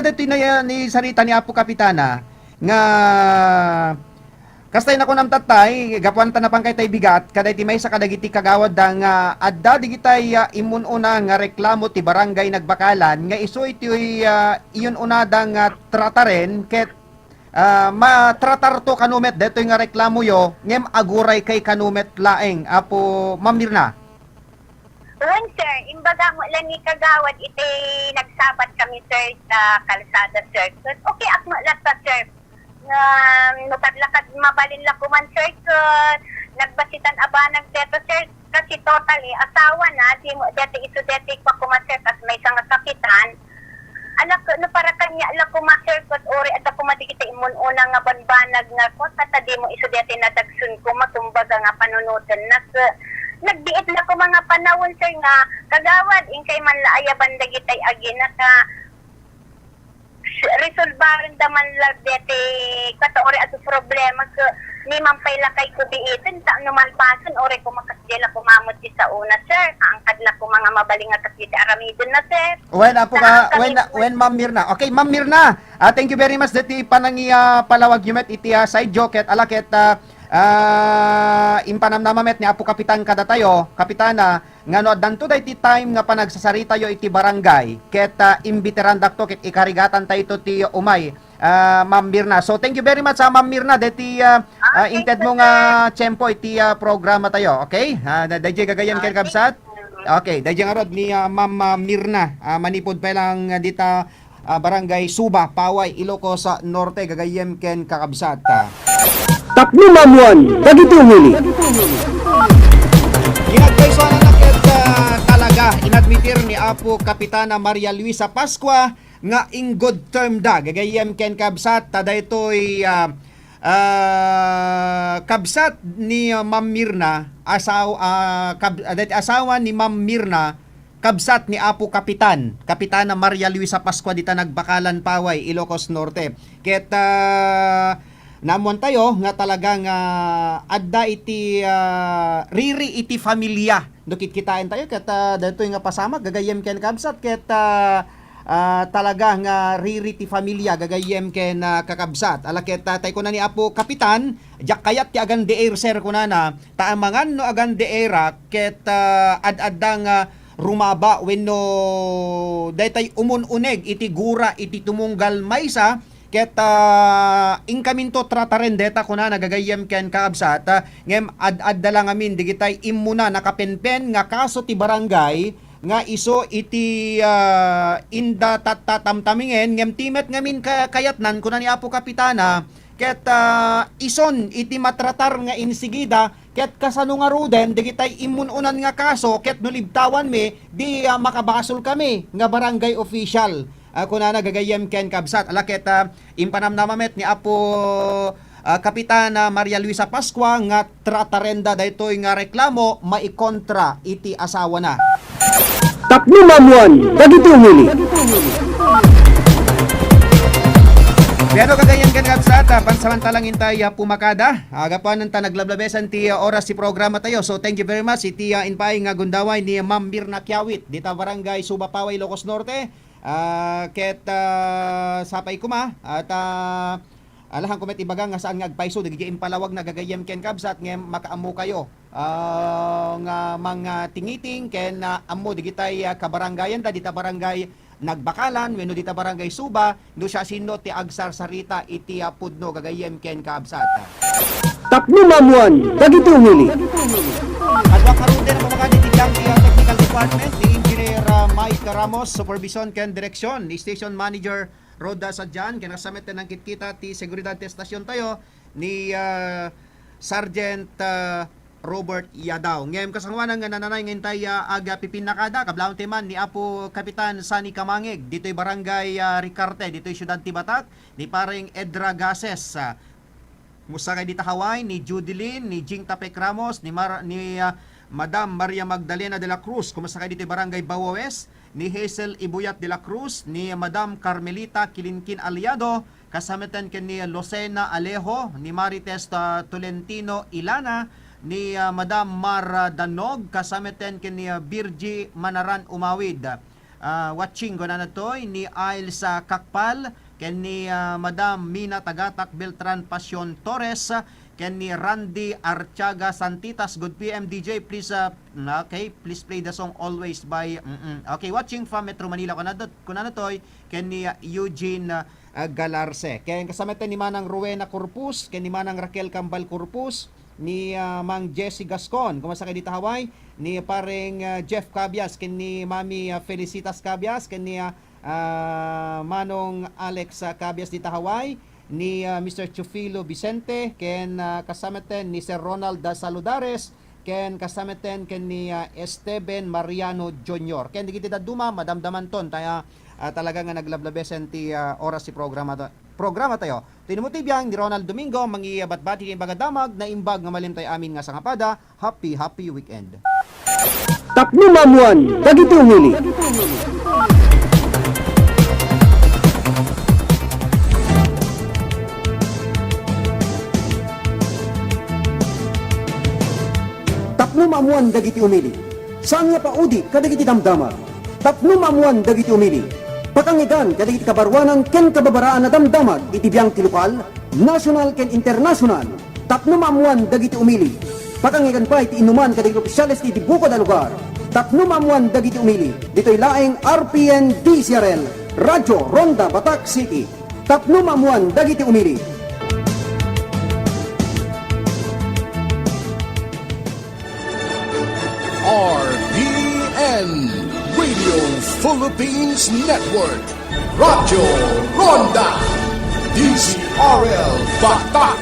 dito na ni sarita ni Apo Kapitana nga kastay na ko nam tatay gapuan ta na pang kay tay bigat kaday ti may sa kadagiti kagawad da nga adda digitay imununa nga reklamo ti barangay Nagbakalan nga isu iti iyon una da nga trataren ket matratar to kanumet detoy nga reklamo yo ngem aguray kay kanumet laeng. Apo Ma'am Mirna. Well, sir, imbaga mo lang ni kagawad iti nagsabat kami sir sa kalsada sir. Okay, akma lang sa sir. Nukadlakad mabalin la kuman sir ko nagbasitan aba nagdeto sir kasi totally asawa na di mo deti iso deti pa kuman sir kas may isang sakitan anak no para kanya la kuman sir ko ori at ako matikita imon una nga banbanag nga ko tata di mo iso deti na dagsun ko matumbaga nga panunutan nagdiit na ko mga panahon sir nga kagawad inkay man laaya bandagitay agi na ka resolbarin daman lang dete kataori ato problema ko ni mampay lakay ko biitin sa anuman pasan ore ko makasdela kumamot di sa una sir kaangkad la ko mga mabaling nga kasiti aramidon na sir When Ma'am Mirna. Okay, Ma'am Mirna. Thank you very much dati panangi palawag yumet iti side joke at alaket impanam namamet ni Apo Kapitan kada tayo, kapitana ngano danto day ti time nga panagsasarita yo iti barangay ket imbiteran dakto ket ikarigatan tayo ito ti umay Ma'am Mirna. So thank you very much Ma'am Mirna deti inted mo nga tiyempo iti programa tayo. Okay? Dayjay gagayam ken kabsat. Okay, dayjay nga rod ni Ma'am Mirna manipod pa lang dita barangay Suba, Paway, Ilocos Norte gagayem ken kakabsat. Tapno mamuan, dagiti umili. Inadvice na nakit talaga inadmitir ni Apo Kapitana Maria Luisa Pascua nga in good term da gagayem ken kabsat daytoy kabsat ni Ma'am Mirna asawa ni Ma'am Mirna kabsat ni Apo Kapitana Maria Luisa Pascua dita nagbakalan Paway Ilocos Norte ket namuan tayo nga talagang adda iti riri iti familia dokit kitain tayo ket daytoy nga pasama gagayem ken kabsat ket talaga nga riri ti familia gagayem ken kakabsat alaket tay ko na ni Apo Kapitan jak kayat ti agan de air sir kunana taamangan no agan de era ket ad-addang rumaba wenno daytay umununeg iti gura iti tumunggal maysa ket inkaminto trataren deta kuna nagagayem ken kaabsat ngem ad-adda lang amin digitay immuna nakapenpen nga kaso ti barangay nga iso iti inda tatamtamingen ngem timet ngamin kayatnan kuna ni Apo Kapitana ket ison iti matratar nga insigida ket kasano nga ruden digitay imununan nga kaso ket nulibtawan mi di makabasol kami nga barangay official kuna nagagayem ken kabsat alaket impanam namamet ni Apo Kapitana Maria Luisa Pascua nga tratarenda daytoy nga reklamo maikontra iti asawa na. Tapno mamuan, dagiti umili. Pero kagayan ken kabsat pansamantalang intay pumakada agapan ta naglablabesan ti oras si programa tayo. So thank you very much iti inpaay nga gundaway ni Ma'am Mirna Kiawit dita barangay Suba, Paway, Ilocos Norte. Ket sapay kuma at alahan ko met ibaga nga saan nga agpaiso dagiti impalawag na gagayem ken kabsat ngem makaammo kayo nga mga tingiting ken ammo digitay kabarangayan dita barangay Nagbakalan wenno dita barangay Suba no siya sino ti agsarsarita iti pudno gagayem ken kabsat. Tapno mamuan dagiti umili. Adwa karon din mga kanitigang technical department ni Engineer Mike Ramos, supervision ken direksyon ni Station Manager Roda Sadjan ken kasamet ng kitkita ti seguridad ti estasyon tayo ni Sergeant Robert Yadaw. Ngem kasangwanan nga nananay ngintay aga pipinakada kablawon timan ni Apo Kapitan Sani Kamangeg ditoy barangay Ricarte ditoy siyudad ti Batak ni paring Edra Gases musakay dita Hawaii ni Judilyn ni Jing Tapek Ramos ni Madam Maria Magdalena de la Cruz kumasakay ditoy barangay Bawawes ni Hazel Ibuyat de la Cruz ni Madam Carmelita Kilinkin Aliado kasamitan ken ni Lucena Alejo ni Marites Tolentino Ilana ni Madam Mar Danog kasamitan ken ni Birji Manaran Umawid watching ko na natoy ni Ailes Kakpal ken ni Madam Mina Tagatak Beltran Pasyon Torres ken ni Randy Archaga Santitas. Good PM DJ, please please play the song Always by okay, watching from Metro Manila kuna natoy ken ni Eugene Galarse ken kasamitan ni Manang Rowena Corpus ken ni Manang Raquel Cambal Corpus ni Mang Jessie Gascon kumasakay dito Hawaii ni paring Jeff Cabias ken ni Mami Felicitas Cabias ken ni Manong Alex Cabias dito Hawaii ni Mr. Chufilo Vicente, ken kasameten ni Sir Ronald Saludares, ken kasameten ken ni Esteban Mariano Jr. Ken digiti duma madamdaman ton taya talaga nga naglablabesen ti oras si programa tayo. Tinumuti biyang ni Ronald Domingo mangiyabat-bati ni bagadamag na imbag nga malimtay amin nga sangapada. Happy weekend. Tapno mamuan, dagiti umili. Tapno mamuan dagiti umili. Saan nga paudi kadagiti damdama. Tapno mamuan dagiti umili. Pakangigan kadagiti kabarwanan ken kababaraan na damdamag iti biyang ti lokal, national ken international. Tapno mamuan dagiti umili. Pakangigan pa iti inuman kadagiti opisyales iti bukod a lugar. Tapno mamuan dagiti umili. Dito'y laeng RPN DCRL, Radyo Ronda Batak City. Tapno mamuan dagiti umili. RPN Radio Philippines Network, Radyo Ronda, DCRL Batak,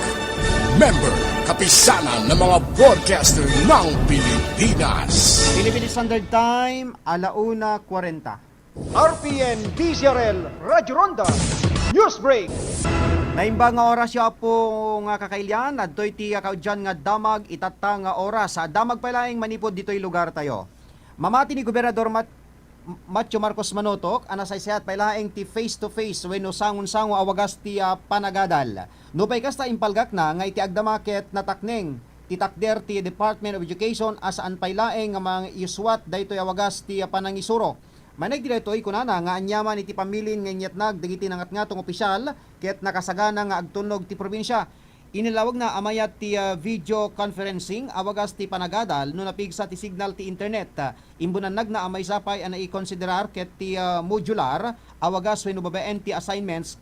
member kapisanan ng mga broadcaster ng Pilipinas. Philippine Standard Time, 1:40. RPN DCRL Radyo Ronda News Break. Naimba nga oras ya po nga kakailyan, adtoy ti kaudyan nga damag itata nga oras. Sa damag palaing manipod dito'y lugar tayo. Mamati ni Gobernador Macho Marcos Manotok, anasaysayat palaing ti face to face wenno sangon-sango awagas ti panagadal. Nupay kasta impalgak na nga iti agdamaket na takneng ti takder ti Department of Education asaan palaing nga mga iswat daytoy awagas ti panangisuro. Manay diretoy kunana nga anyaman iti pamilin nga inyatnag dagiti nangat-ngatong opisyal ket nakasagana nga agtunog ti probinsya. Inilawag na amayat ti video conferencing awagas ti panagadal no napigsa ti signal ti internet. Imbunanag na amay sapay ana i-konsiderar ket ti modular awagas wenno babaen ti assignments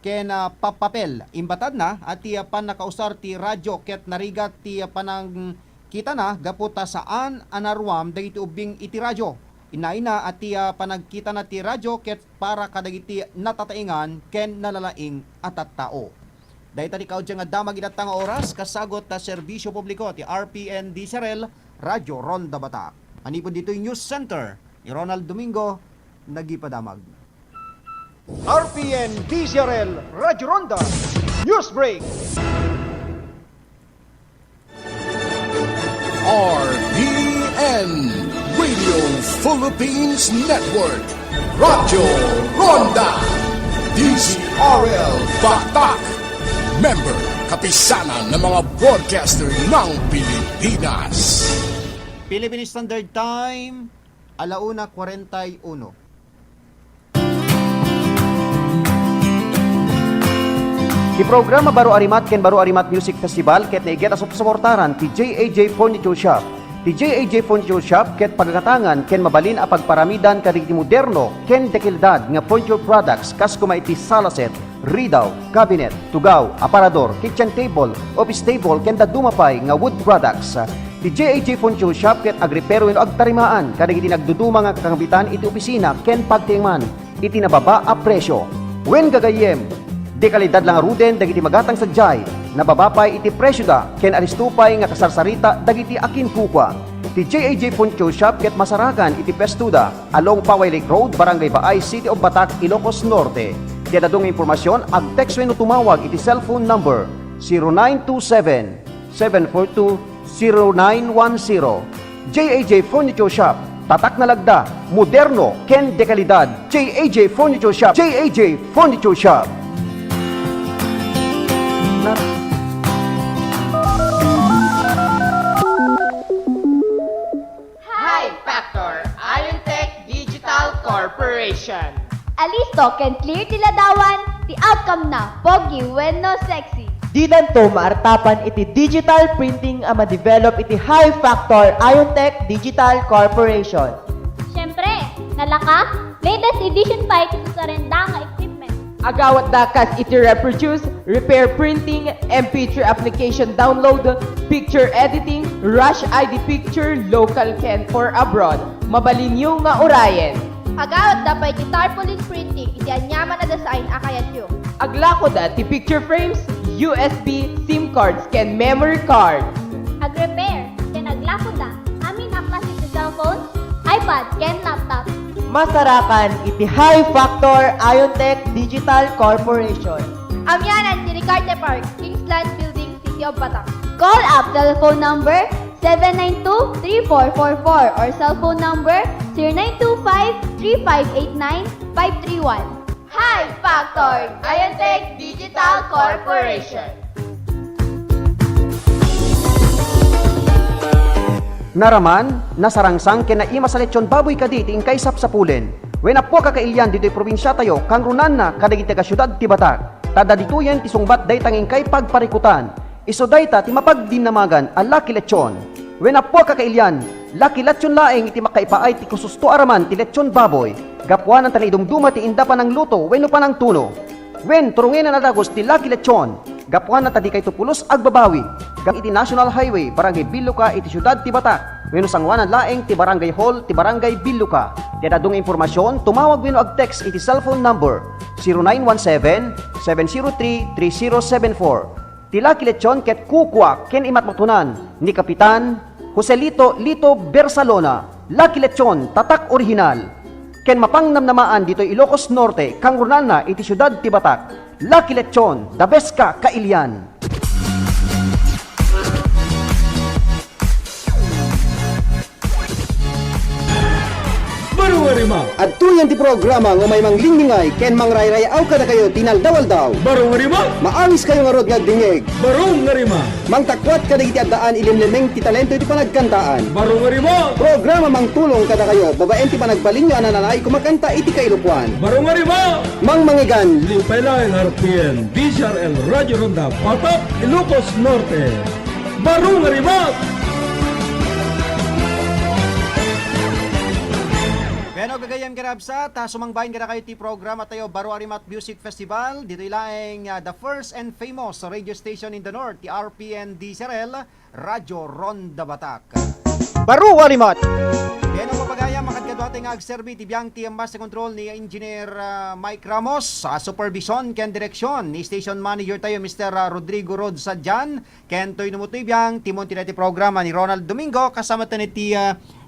ken papel. Imbatad na at ti panakausar ti radyo ket narigat ti panang kita na gaputa saan anarwam dagiti ubing iti radyo. Inaina at ti panagkita na ti radyo ket para kadagiti natataingan ken nalalaing atat tao. Dahil tani kaudya nga damag idatang oras kasagot ta serbisyo publiko ti RPN DCRL Radyo Ronda Batak. Manipod dito yung News Center ni Ronald Domingo nagipadamag. RPN DCRL Radyo Ronda News Break. RPN Radio Philippines Network, Radyo Ronda, DCRL Batak, member kapisanan ng mga broadcaster ng Pilipinas. Philippine Standard Time, 1:41. Di programa Baro Arimat ken Baro Arimat Music Festival ket naigeta sa suportaran ti JAJ Furniture Shop. Ti JAJ Furniture Shop ket pagkakatangan ken mabalin a pagparamidan kadagiti moderno ken dekilidad nga furniture products kas kuma iti sala set, ridaw, cabinet, tugaw, aparador, kitchen table, office table ken dadumapay nga wood products. Ti JAJ Furniture Shop ket agripero wenno agtarimaan kadagiti nagduduma nga kakambitan iti opisina ken pagtingman iti nababa a presyo. Wen gagayem di kalidad lang ruden dagiti magatang sadyay, nababapay iti presyo da, ken aristupay nga kasarsarita dagiti akin kukwa. Ti JAJ Furniture Shop ket masarakan iti Pestuda, along Paway Lake Road, Barangay Baay, City of Batak, Ilocos Norte. Ti adadong impormasyon, ag text wenno tumawag iti cellphone number 0927-742-0910. JAJ Furniture Shop, tatak na lagda, moderno, ken dekalidad. JAJ Furniture Shop, JAJ Furniture Shop. Hi, Factor, Iron Tech Digital Corporation. Alisto can clear tiladawan, the outcome na, pogi when no sexy. Di danto maartapan iti digital printing ang ma-develop iti High Factor Iron Tech Digital Corporation. Siyempre, nalaka, latest edition pa ito sa rendang equipment. Agawat dakas iti reproduce, repair printing, MP3 application download, picture editing, rush ID picture, local ken for abroad. Mabalinyo nga orayen. Agawat dapat iti tarpaulin printing, iti anyaman na design akayat nyo. Aglakoda ti picture frames, USB, SIM cards, ken memory card. Ag-repair, ken aglakoda. Amin aklas iti cellphone, iPad, ken laptop. Masarakan iti High Factor Iontech Digital Corporation. Amyanan ti Ricarte Park, Kingsland Building, City of Batak. Call up telephone number 792-3444 or cellphone number 0925-3589-531. High Factor Iontech Digital Corporation. Naraman, nasarangsang kena ima sa lechon baboy kaditi ing kaysap sa pulen. When apo kakailyan dito'y probinsya tayo, kang runan na kadagiti ka syudad ti Batak. Tada dituyen ti sungbat day tanging kay pagparikutan. Iso dayta ti mapagdinamagan a Lucky Lechon. When apo kakailyan, Lucky Lechon laeng iti makaipaay ti kususto araman ti lechon baboy. Gapuan ang tanidumduma ti inda pa ng luto wenno pa ng tuno. When turungin na nadagos ti Lucky Lechon, gapuan na tadi kay tupulos agbabawi. Gang iti National Highway, Barangay Biluka, iti Syudad ti Batak. Wenno sangwanan laeng ti Barangay Hall, ti Barangay Biluka. Ti adadong impormasyon, tumawag wenno ag-text iti cellphone number 0917-703-3074. Ti Lucky Lechon ket kukwa ken imatmatunan ni Kapitan Joselito Lito Bersalona. Lucky Lechon, tatak original. Ken mapangnamnamaan dito Ilocos Norte, kang runan na iti Syudad ti Batak. Lucky Lechon, the best ka kailyan. Barungarima, At tuyan ti programa nga may manglingingay ken mangrayrayaw kada kayo tinaldawaldaw. barungarima, Maawis kayo nga rod nga dingeg. barungarima, Mangtakwat kada iti addaan ilimlemeng ti talento iti panagkantaan. barungarima, Programa mangtulong kada kayo babaen ti panagbalinyo ananay kumakanta iti kailupuan. barungarima. Mangmangigan Liupay RPN, DCRL Radio Ronda, Batak, Ilocos Norte. Barungarima. Pero gagayam karabsa, ta sumangbayin kada kayo ti programa tayo Baro Arimat Music Festival. Dito ilaeng the first and famous radio station in the north, the RPN DCRL, Radyo Ronda Batak. Baro Arimat. Pero papagaya, makadkadwa tayo nga agserbi ti biyang ti ambas sa control ni Engineer Mike Ramos, sa supervision ken direksyon ni station manager tayo Mr. Rodrigo Rod Sadjan, ken toy numutoy biyang timon ti programa ni Ronald Domingo, kasama tayo ti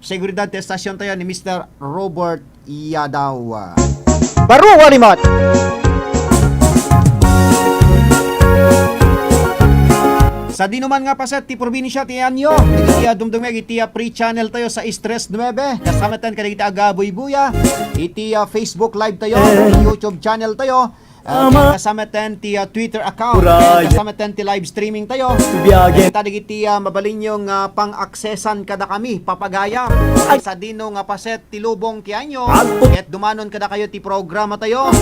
seguridad ti estasyon tayo ni Mr. Robert Yadaw. Baro Arimat. Sa dinuman nga paset ti probinsya ti anyo, iti dumdumeg iti free channel tayo sa Stress 9, kasama tayo kadagiti agaboy buya, iti Facebook live tayo, YouTube channel tayo, kasama tayo ti Twitter account, kasama tayo ti live streaming tayo, kadagiti mabaling pang-aksesan kada kami, papagaya, sa dino nga paset ti lubong ti anyo, at dumanon kada kayo ti programa tayo,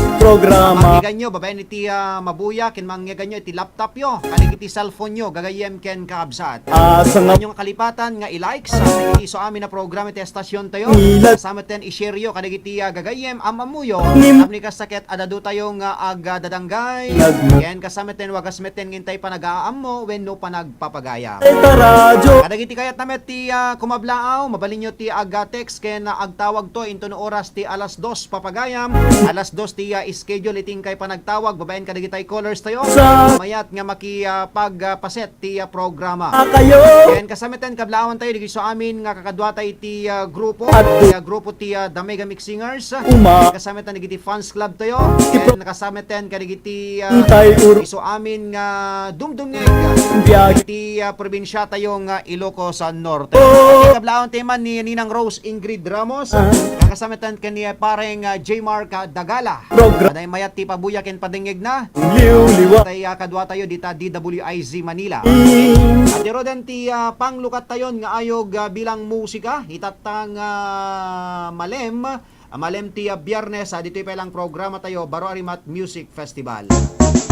mangyagan nyo, babayan iti mabuya, kin mangyagan nyo iti laptop yo, kadagiti cellphone nyo, gagayem ken kaabsat. Inyong kalipatan nga i-likes, kadagiti so amin na programa ti estasyon tayo, kasama tayo i-share yo, kadagiti gagayem amamuyo, amni kasakit adado tayo nga dadanggay, ken kasama tayo wagas meten ngintay pa nag-aam mo, when no pa nagpapagaya. Kadagiti kayat namet ti kumablaaw, mabalin nyo ti aga-text, ken agtawag to into no oras ti alas 2 papagayam, alas 2 ti schedule iting kay pa nagtawag, babayan kadagiti callers tayo, mayat nga makipagpaset ti programa. Ken kasama tayo kablawan tayo, digit so amin nga kakadwa tayo ti grupo, ti The Mega Mix Singers, kasama tayo digiti fans club tayo, ken nakasama tayo kadagiti iso amin nga dumdumeg ti probinsya tayo nga Ilocos Norte. Kablaon teman ni Ninang Rose Ingrid Ramos, kasama tayo kaniya pareng J. Mark Dagala. Aday mayat ti pabuya ken padengeg na. Tay kadwa tayo dita DWIZ Manila. At diroden ti panglukat tayon nga ayog bilang musika itatang Malem ti Biyernes, dito pa lang programa tayo, Baro Arimat Music Festival.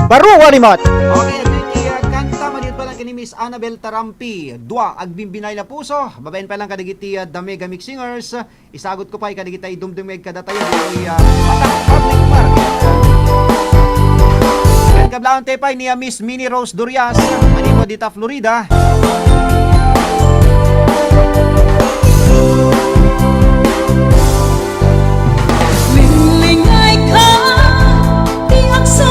Baro Arimat. Okay, dito kanta manit pa lang kini Miss Annabel Tarampi, Dua Agbimbinay na Puso, babayin pa lang kadagiti The Mega Mix Singers, isagot ko pa kadagiti dumdumeg kada tayo di Batak Public Market. Ken kablaon tayo pa ni Miss Minnie Rose Durias, animo dita Florida. Lingay ka, tiyak sa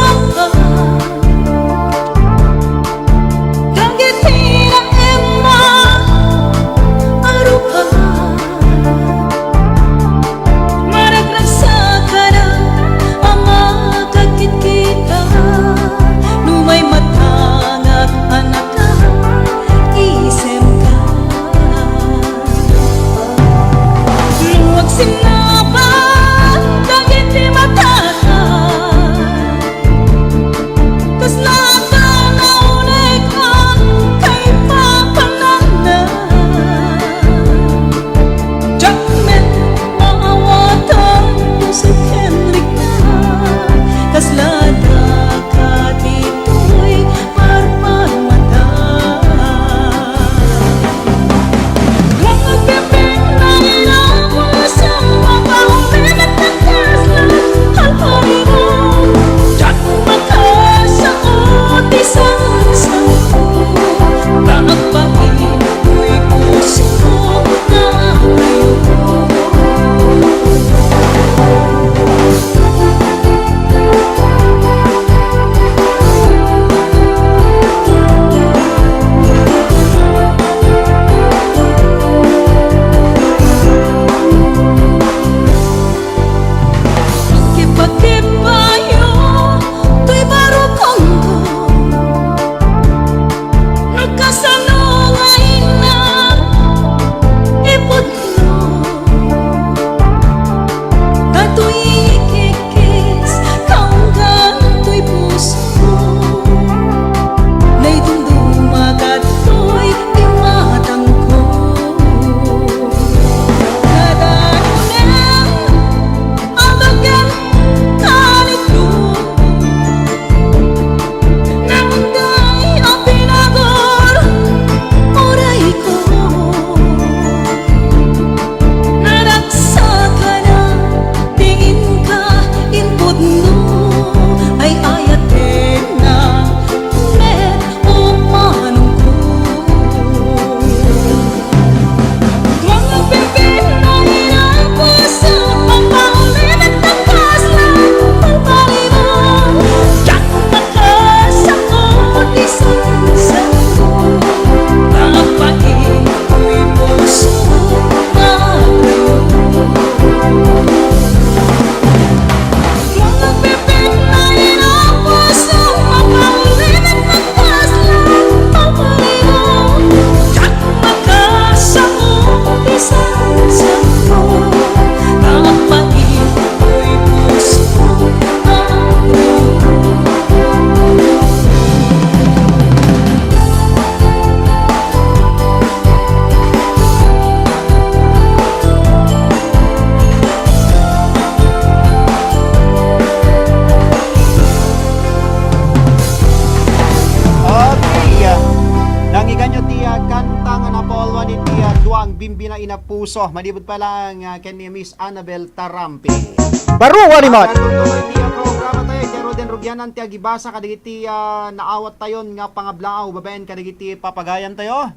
bimbi na inapuso. Malibot pa lang ken ni Miss Annabel Tarampi. Baro walimot. Tuloy ti programa tayo, pero den rugyanan ti agibasa kadagiti naawat tayon nga pangablaaw, babaen kadagiti papagayan tayo.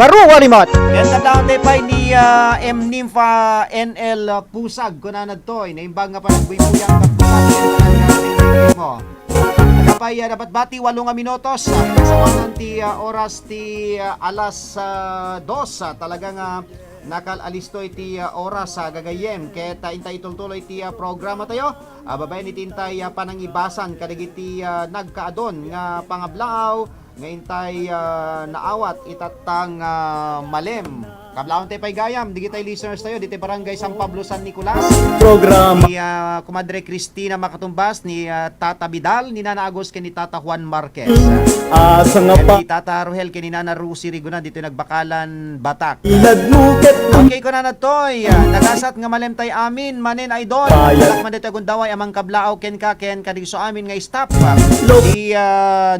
Baro walimot. Yan tablaan tayo pa ni M. Nympha NL Pusag, kunanad to, naimbag nga pa nagbuypuyang kapusag mo. Nagapay dapat bati 8 minutos, kasawanan ti oras ti alas 2, talagang nakal-alisto iti oras gagayem keta intay itultuloy iti programa tayo. Babae ni tintay panangibasan kadagiti nagkaadon nga pangablaaw nga intay naawat itatang malem. Kablaon tayo pa'y gayam, digitay listeners tayo, dito barangay San Pablo San Nicolas. Programa. Ni Kumadre Cristina Makatumbas, ni Tata Vidal, ni Nana Agos, ni Tata Juan Marquez. Asa nga pa. Ni Tata Rohel, ni Nana Rusi Riguna, dito nagbakalan Batak. Ilagmuket. Okay ko na toy, nagasat nga malemtay amin, manin idol. Balak man dito agundaway, amang kablaaw, ken kadigso amin nga stop. Di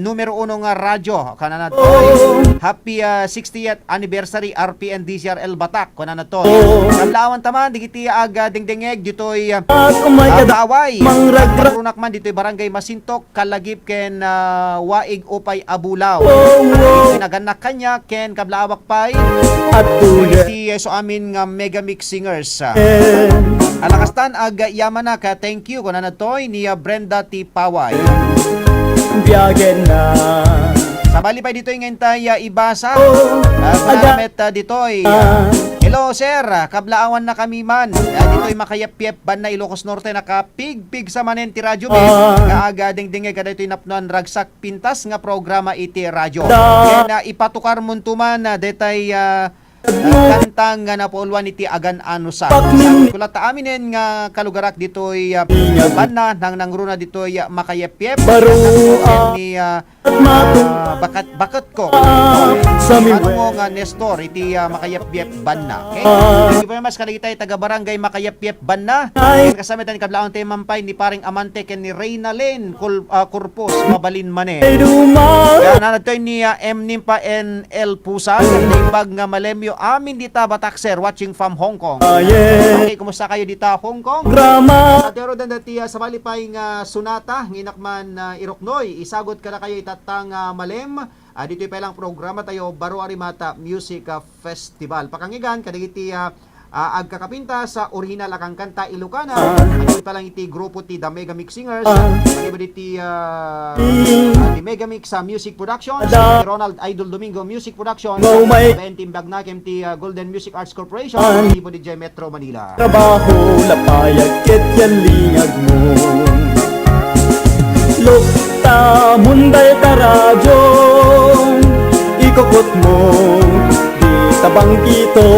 numero 1 nga radyo, kanana toy. Happy 60th anniversary RPN DCRL Batak, kanana toy. Kablaawan taman, digiti aga dingdingeg, dito'y away. Runak man dito'y barangay Masintok, Kalagip, ken Waig Upay Abulaw. Dito'y naganak kanya, ken kablaawak pay. At Iti so amin nga mega mix singers. Alakastan aga yaman na ka, thank you kuna na toy ni Brenda T. Paway. biyagen na. Sabali pa dito yung ngintay ibasa. Salamat dito'y. Hello sir, kablaawan na kami man. Dito'y makayap-yap ban na Ilocos Norte nakapig-pig sa manen ti radyo men. Kaaga dingdingay kada ito'y napnuan ragsak pintas nga programa iti radyo. Kaya ipatukar muntuman na detay kantang nga napulwan iti agan anusan. Kulat ta aminen nga kalugarak dito'y banna nang nangruna dito'y makayep-yep. Ni bakat ko. Ano mo nga Nestor iti makayep-yep banna. Okay? Thank you very much kaligitay taga barangay makayep-yep banna. Kasama tayo kablaon tayo mampay ni paring amante ken ni Reyna Len Kurpos mabalin manen. Kaya nanatoy ni M. Nympha NL Pusag naimbag nga malemyo amin dita Batak sir watching from Hong Kong. Okay, kumusta kayo dita Hong Kong? Pero dan dati sa malipay nga sunata nginakman Iroknoy isagot kada kayo itatang malem. Dito pa lang programa tayo Baro Arimata Music Festival. Pakangigan kadagiti agkakapinta sa original akang kanta Ilocana. Ano pa lang iti grupo ti The Mega Mix Singers. Ano ba iti The Mega Mix Music Production, Ronald Idol Domingo Music Production, Bentim Bagnakem ti Golden Music Arts Corporation, tipo DJ Metro Manila. Trabaho lapayag ket yan lingag mo. Lokta munday karadyo ikokot mo di tabang kito.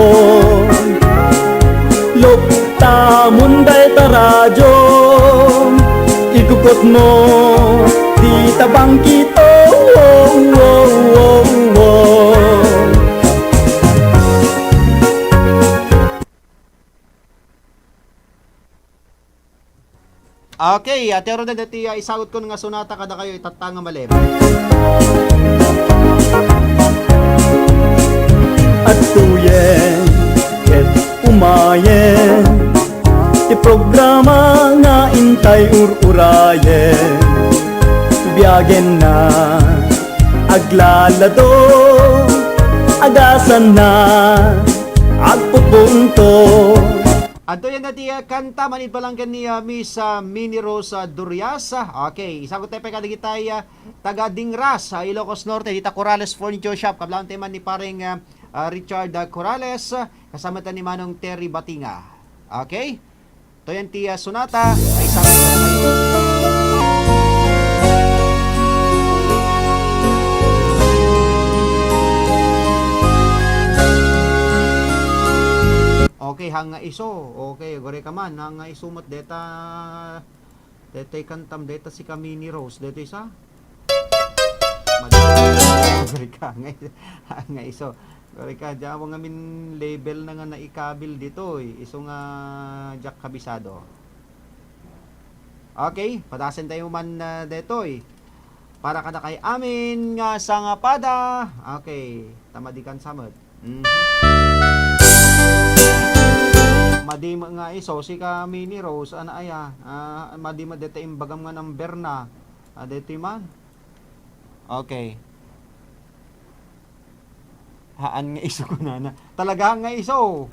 Lokta munday taradyo ikukot mo di tabang kito. Okay, pero na dati isagot ko nga sunata kada kayo itatanga malem. At tuyen ket umayen ti programa nga intay ururayen biyagen na aglalado agasan na agpupunto. Ato yan na kanta manid pa lang kan ni Miss Minnie Rose Durias. Okay, isagot tayo pa kadigitay taga Dingras, Ilocos Norte, dita Corrales Furniture Shop. Kablaon tayo man ni paring Richard Corrales, kasama tayo ni Manong Terry Batinga. Okay? Ito yan ti Sonata, ay isagot tayo kayo. Okay, hanga iso. Okay, gore ka man. Hanga isumot deta kantam deta si Kamini Rose. Deta isa. Gore ka. Hanga iso. Gore ka. Diyan mo ngamin label na nga naikabil dito. Iso nga Jack Kabisado. Okay, patasin tayo man dito. Para kada kay amin nga sangapada. Okay, tamadikan samad. Madi nga iso si ka Mini Rose ana aya madi madete imbagam nga number na adete man. Okay. Haan nga iso ko na. Talaga nga iso.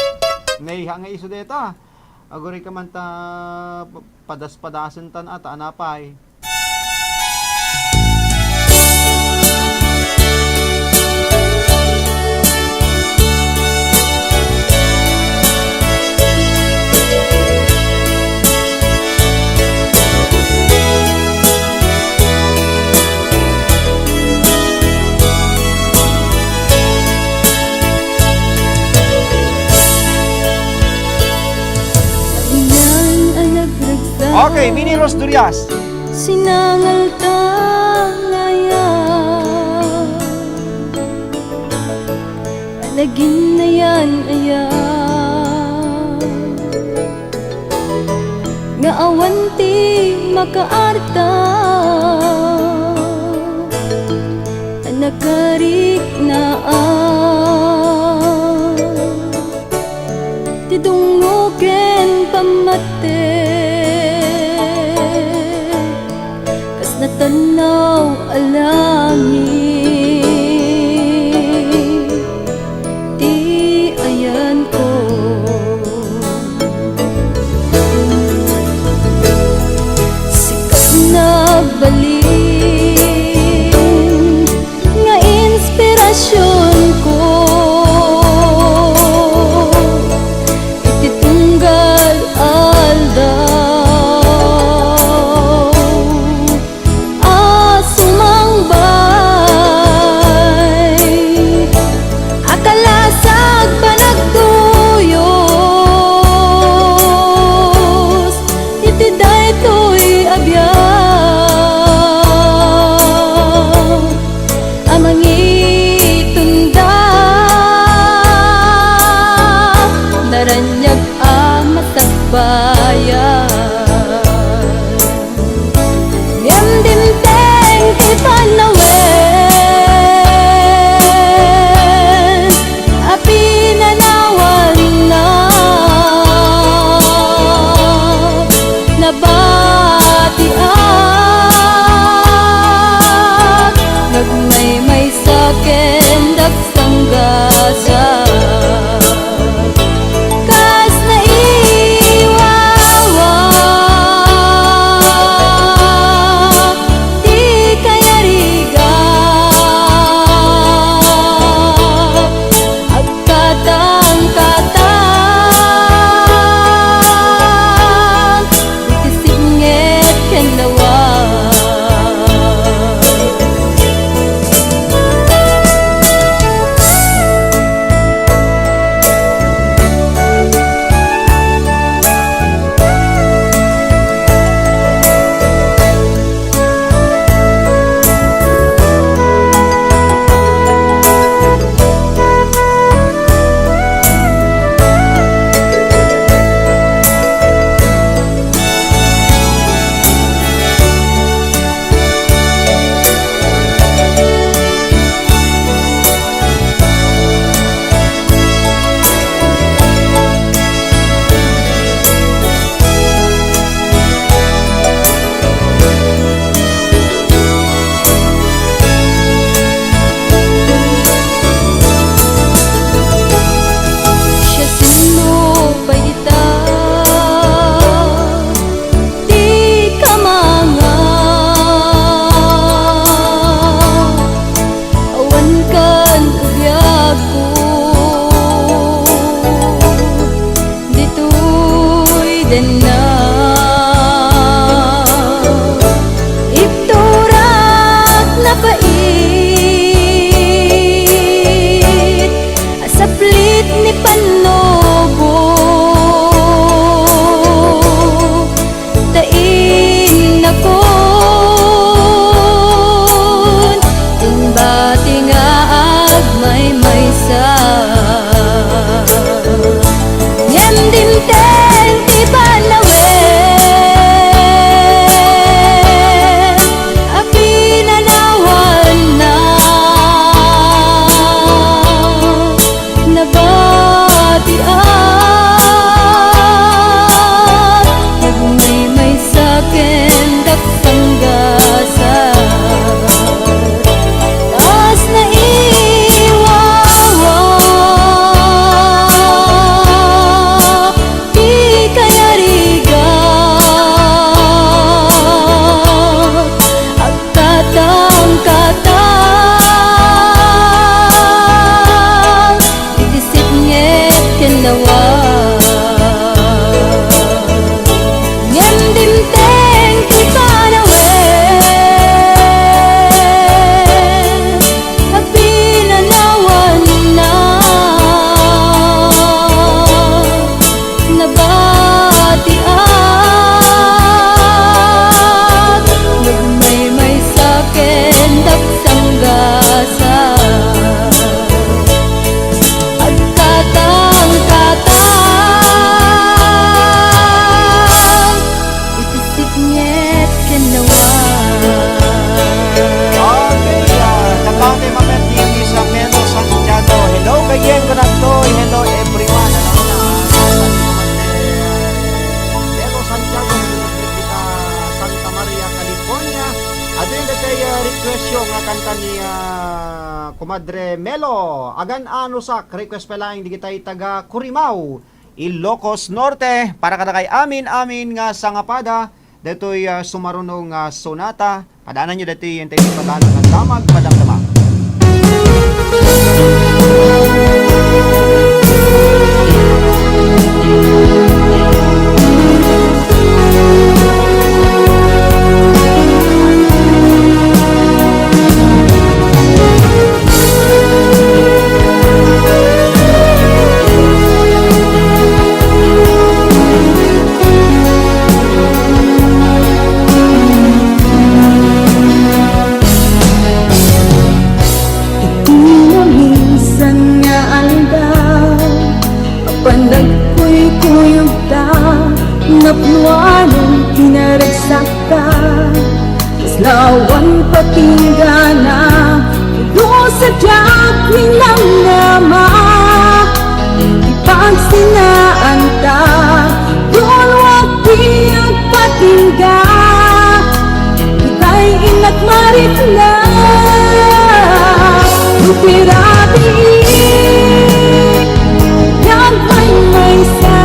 Nay nga iso deta. Agori ka man ta padas-padasan tan ata anapay. Okay, Mini Rose Durias. Sinangal tangaya Alagin na yan aya Nga awanti makaarta Nakarik na Tidungukin pamate Natanaw alangin Di ayan ko Sikas na balin Nga inspirasyon ko Ititunggal alda Naranyag ama sa bayan Ngem dimteng ti panawen Api nanawan na Nabatian Nagmay-may sa kendak sanggasa Padre Melo. Agan ano sak request pa lang di kita taga Curimaw, Ilocos Norte para kada kay amin nga sangapada detoy sumarunong sonata. Padaanan nyo detoy yung tayo padaan ng damag padamdamag. Napluanong pinaragsakta Lawan patinggana Tulo sa diyak nilang nama Ipagsinaan ta Dulwag piyag patingga Ita'y inagmarit na Lupirabi Yang may sa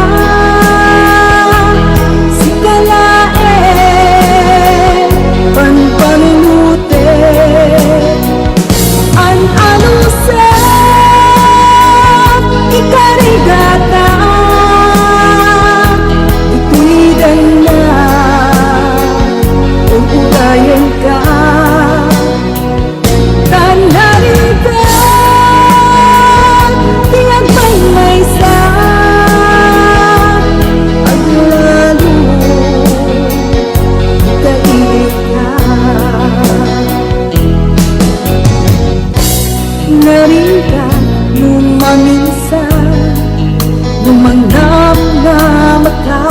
Panpanunute An alusap Ikarigata Ituidan na Ugurayan ka Tanarita Tingag may sa Aglalo Kailig Narita lumaminsan Lumanap na mata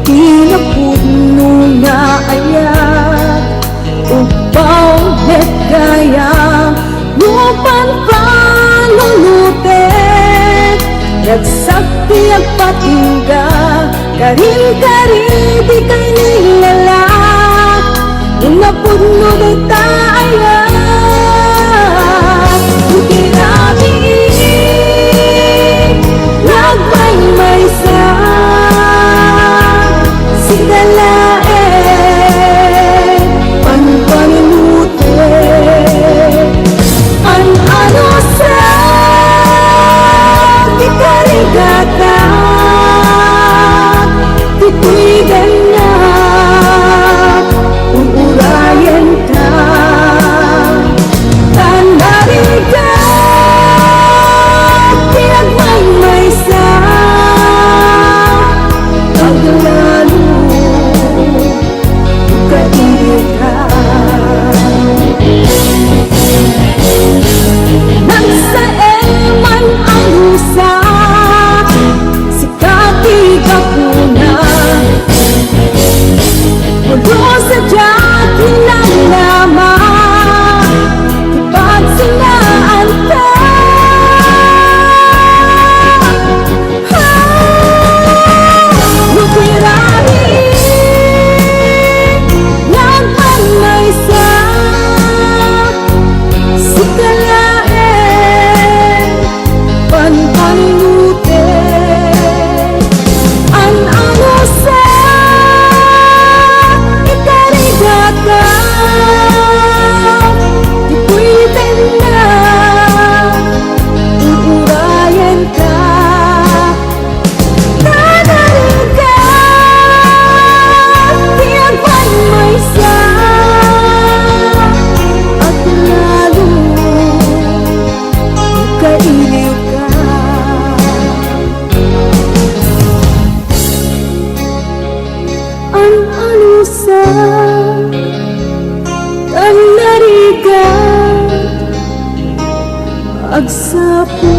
Pinapuno na ayat Upaw net kaya Lupan panulutet Nagsakti ang patingga Karin-karin di kay nilala Unapuno na tayo Ukirabi Lagmay may sa Sigalae Panpanunute An ano sa Ikarigata Tituigan na Uurayan ka Tanarita Pinagmay may sa Paglalalo Kailig ka Nang sa elman ang lusa Si katiga ko na Mulo sa diyak nilang nama Ipagsinaan ka Lupirari Lagman may sa Sikalae Panpanute An ano sa Ikarigata Ipuitin na Uurayan ka Tanarin ka Tiyagpan may sa At lalo Kailig ka Ang alusa Ang nariga Agsapo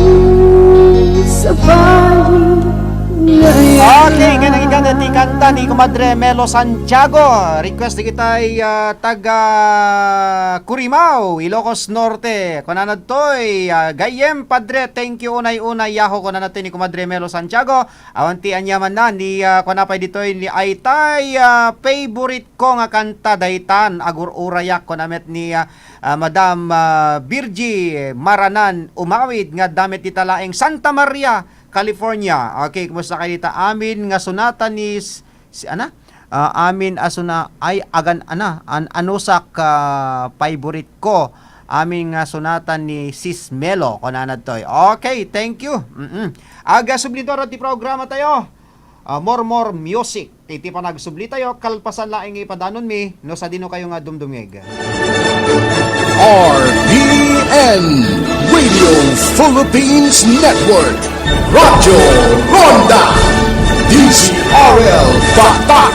sa bali Okay, ganang ikanda ti kanta ni Kumadre Melo Santiago. Request di kita ay taga Curimao, Ilocos Norte. Kunanad to'y gayem padre, thank you unay-unay yaho kunanad to ni Kumadre Melo Santiago. Awanti anyaman na ni kunapay dito'y ni Aytay favorite ko nga kanta daytan agur urayak kunamet ni Madam Virgie Maranan umawid nga damit ti talaeng Santa Maria California. Okay, kumusta kayo dito? Amin nga sunata ni amin asuna ay agan anusak favorite ko. Amin nga sunata ni Sis Melo kunanad toy. Okay, thank you. Aga sublito ti programa tayo. More music. Titi pa nagsubli tayo kalpasan laing ipadanon mi no sa dino kayo nga dumdumig. RPN Radio Philippines Network Radyo Ronda DZRL Batak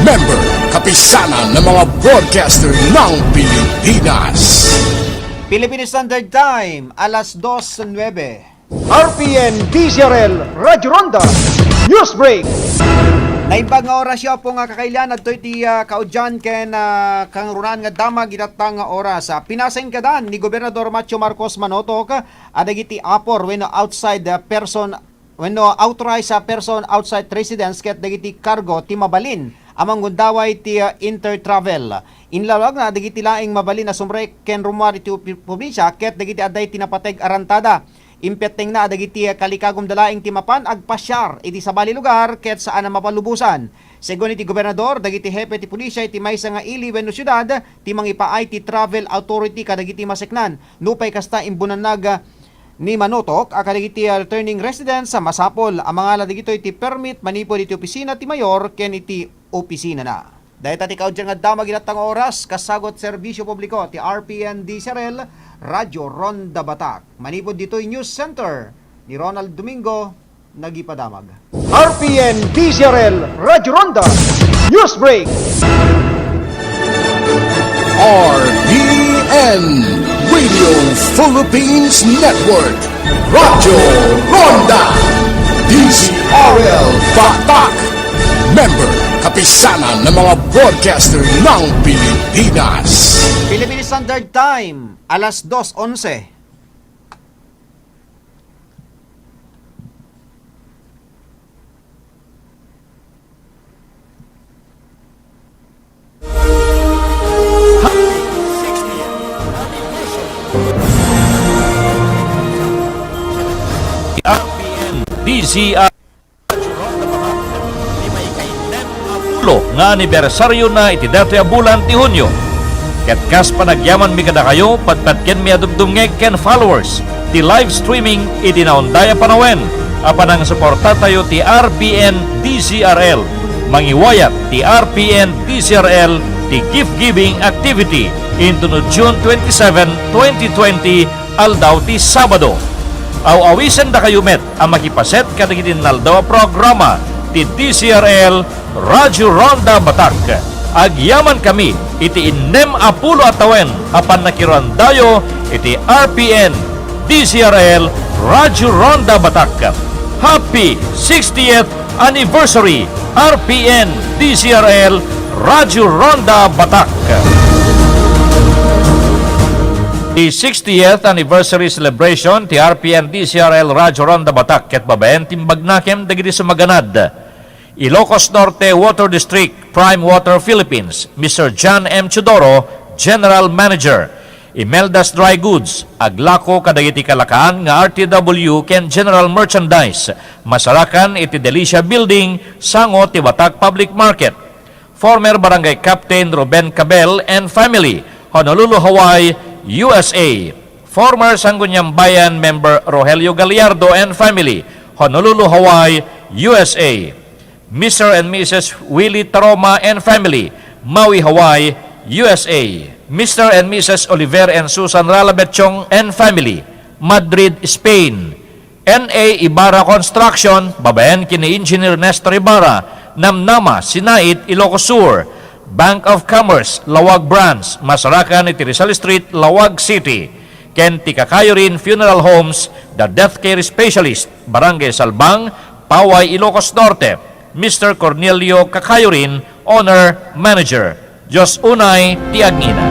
Member Kapisanan ng mga broadcaster ng Pilipinas. Philippine Standard Time, alas 2:09. RPN DZRL Radyo Ronda News Break. Naimbag nga orasyon po nga kakailan at iti kaudyan ken kang runan nga damag itatang nga oras. Pinaseng kadan ni Gobernador Macho Marcos Manotok adagiti apor when outside the person when authorized person outside residence ket dagiti cargo ti mabalin amang gundaway ti intertravel. Inlalawag na dagiti laing mabalin na sumrek ken rumar iti probinsya ket dagiti aday tinapateg arantada. Impeteng na dagiti kalikagom dalaing timapan agpasyar iti sa bali lugar ket saan na mapalubusan. Segun iti gobernador dagiti hepe ti pulisya iti maysa nga ili wenno syudad ti mangipaay ti travel authority kadagiti maseknan. Nupay kasta imbunanag ni Manotok kadagiti returning residents sa masapol ang mga dagito iti permit manipod iti opisina ti mayor ken iti opisina na. Dahil tati kaudyan nga damag inatang oras kasagot serbisyo publiko ti RPN DZRL Radyo Ronda Batak. Manipod dito'y News Center ni Ronald Domingo nagipadamag. RPN DZRL Radyo Ronda News Break. RPN Radio Philippines Network Radyo Ronda DZRL Batak Member Kapisanan ng mga broadcaster ng Pilipinas. Philippine Standard Time, alas 2:11. DZR nga anibersaryo na iti datoy a bulan ti Hunyo. Ket kas panagyaman mi kada kayo patpatken mi adumdumngeg ken followers ti live streaming iti naundaya panawen apan ang suporta tayo ti RPN DZRL mangiwayat ti RPN DZRL ti gift giving activity into no June 27, 2020 aldaw ti Sabado. Aw-awisan da kayo met ang makipaset kadagiti naldaw a programa ti DZRL Radyo Ronda Batak. Agyaman kami iti innem apulo atawen apan nakirandayo iti RPN DZRL Radyo Ronda Batak. Happy 60th Anniversary RPN DZRL Radyo Ronda Batak. The 60th anniversary celebration ti RPN DZRL Radyo Ronda Batak ket babaen timbag nakem dagiti sumaganad. Ilocos Norte Water District Prime Water Philippines Mr. John M. Chodoro, General Manager. Imeldas Dry Goods aglako kadagiti kalakaan nga RTW ken General Merchandise masarakan iti Delicia Building sango ti Batak Public Market. Former Barangay Captain Ruben Cabel and family, Honolulu, Hawaii, USA. Former Sangguniang Bayan member Rogelio Gallardo and family, Honolulu, Hawaii, USA. Mr. and Mrs. Willie Taroma and family, Maui, Hawaii, USA. Mr. and Mrs. Oliver and Susan Ralabetchong and family, Madrid, Spain. N.A. Ibarra Construction, babayan kini Engineer Nestor Ibarra, Namnama, Sinait, Ilocos Sur. Bank of Commerce, Lawag Branch, Masarakan, Rizal Street, Lawag City. Ken Tikakayo rin Funeral Homes, The Death Care Specialist, Barangay Salbang, Paway, Ilocos Norte, Mr. Cornelio Cacayurin, Owner Manager. Diyos unay tiagngina.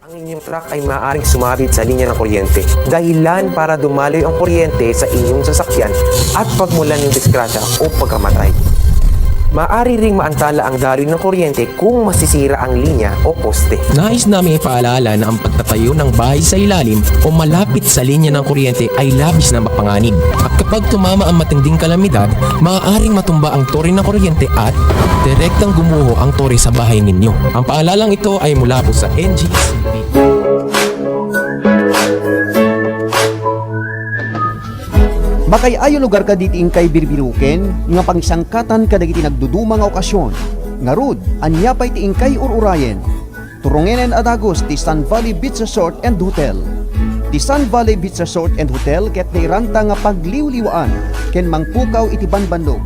Ang inyong truck ay maaaring sumabit sa linya ng kuryente. Dahilan para dumaloy ang kuryente sa inyong sasakyan at pagmulan ng disgrasya o pagkamatay. Maaari ring maantala ang daloy ng kuryente kung masisira ang linya o poste. Nais namin ipaalala na ang pagtatayo ng bahay sa ilalim o malapit sa linya ng kuryente ay labis na mapanganib. At kapag tumama ang matinding kalamidad, maaaring matumba ang tore ng kuryente at direktang gumuho ang tore sa bahay ninyo. Ang paalalang ito ay mula po sa NGCP. Makay ayo lugar ka diti kay birbiruken nga pangsangkatan kadagiti nagduduma nga okasyon. Ngarud, anya pay ti kay ururayen. Turungenen adagos ti Sun Valley Beach Resort and Hotel. Ti Sun Valley Beach Resort and Hotel ket nairanta nga pagliwliwaan ken mangpukaw iti banbandog.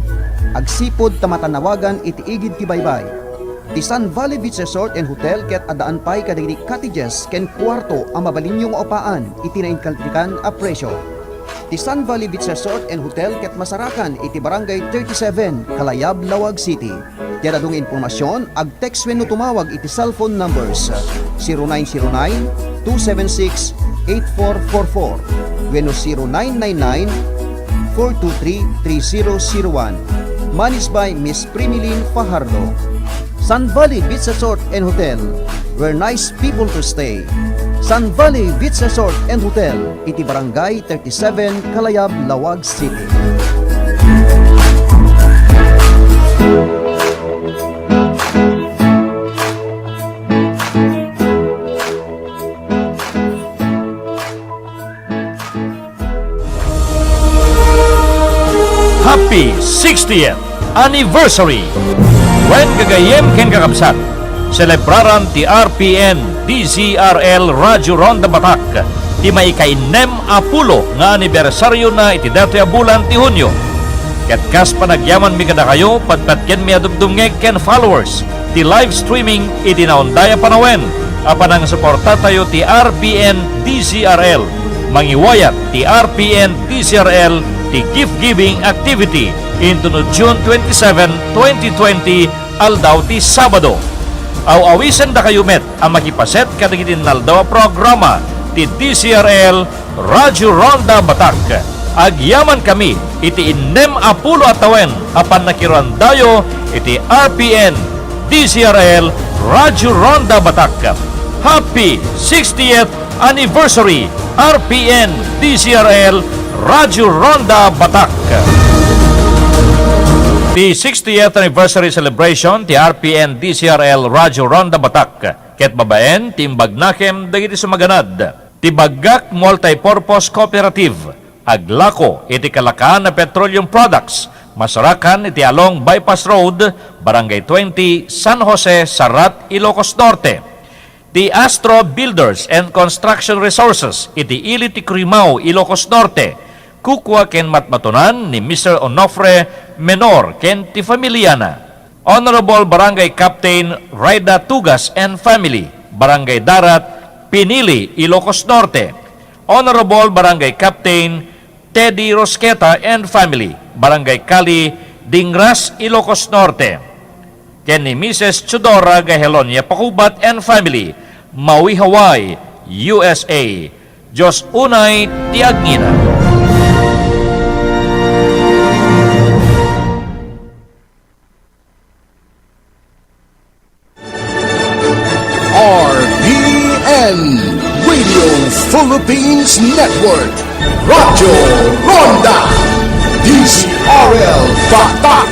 Agsipod tamatanawagan iti igid ti baybay. Ti Sun Valley Beach Resort and Hotel ket adaan pay kadagiti cottages ken kwarto ang mabalinyong opaan iti nainkaltikan a presyo. Ti Sun Valley Beach Resort and Hotel ket masarakan iti Barangay 37, Kalayab, Lawag City. Tiadadong informasyon, ag-text wenno tumawag iti cellphone numbers 0909-276-8444 wenno 0999-423-3001. Managed by Miss Primilin Fajardo. Sun Valley Beach Resort and Hotel, where nice people to stay. Sun Valley Beach Resort and Hotel, iti Barangay 37, Kalayab, Lawag City. Happy 60th Anniversary! When gagayem ken kakabsat, celebraran ti RPN DZRL Radyo Ronda Batak ti maikainem apulo nga anibersaryo na iti datoy a bulan ti Hunyo. Ket kas panagyaman mi kada kayo patpatken mi adugdungeg ken followers ti live streaming iti naondaya panawen apan ang suporta tayo ti RPN DZRL mangiwayat ti RPN DZRL ti gift giving activity into no June 27, 2020 aldaw ti Sabado. Aw-awisan da kayo met ang makipaset kadagiti naldaw programa ti DCRL Radyo Ronda Batak. Agyaman kami iti inem apulo atawen apan nakirandayo iti RPN DCRL Radyo Ronda Batak. Happy 60th Anniversary RPN DCRL Radyo Ronda Batak. Ti 60th anniversary celebration ti RPN DCRL Radyo Ronda Batak. Ket babaen ti imbagnakem dagiti sumaganad. Ti Baggak Multipurpose Cooperative. Aglako iti kalakaan na petroleum products. Masarakan iti along Bypass Road, Barangay 20, San Jose, Sarat, Ilocos Norte. Ti Astro Builders and Construction Resources iti Ili ti Crimao, Ilocos Norte. Kukwa ken matmatunan ni Mr. Onofre Menor ken ti Familiana. Honorable Barangay Captain Raida Tugas and Family, Barangay Darat, Pinili, Ilocos Norte. Honorable Barangay Captain Teddy Rosqueta and Family, Barangay Kali, Dingras, Ilocos Norte. Ken ni Mrs. Chudora Gahelonia Pakubat and Family, Maui, Hawaii, USA. Diyos unay tiagngina. RPN Radio Philippines Network, Radyo Ronda, DZRL Batak,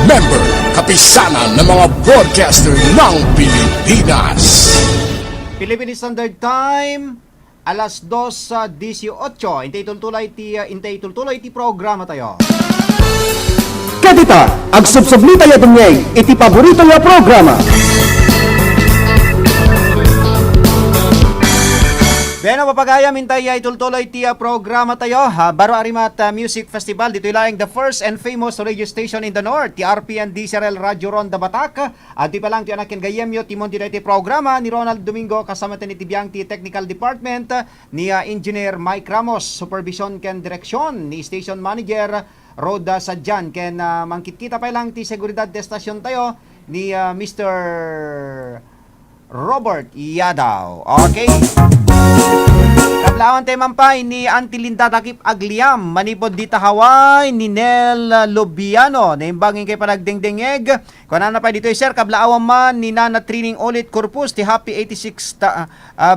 member kapisanan ng mga broadcaster ng Pilipinas. Philippine Standard Time, alas 2:18. Intay tultulay ti programa tayo. Kadita, agsubsubli tayo dumyay, iti paborito nga programa. Beno papagaya mintay ay tultuloy tiya programa tayo. Baro Arimat Music Festival. Dito ilang the first and famous radio station in the north. Ti RPN DCRL Radio Ronda Batak. At di pa lang ti anakin gayemyo timon dito iti programa ni Ronald Domingo kasama ni Tibiyang ti Technical Department ni Engineer Mike Ramos. Supervision ken direksyon ni Station Manager Roda Sadjan. Ken mangkit-kita pa lang ti seguridad de stasyon tayo ni Mr. Robert Yadaw. Okay. Kablawan tayo mampay ni Auntie Linda Takip Agliam. Manipod dita Hawaii ni Nel Lobiano. Naimbangin kay panagdingdingeg. Kung na pa dito sir, kablaawan man ni Nana Trining Ulit Corpus. Ti happy 86th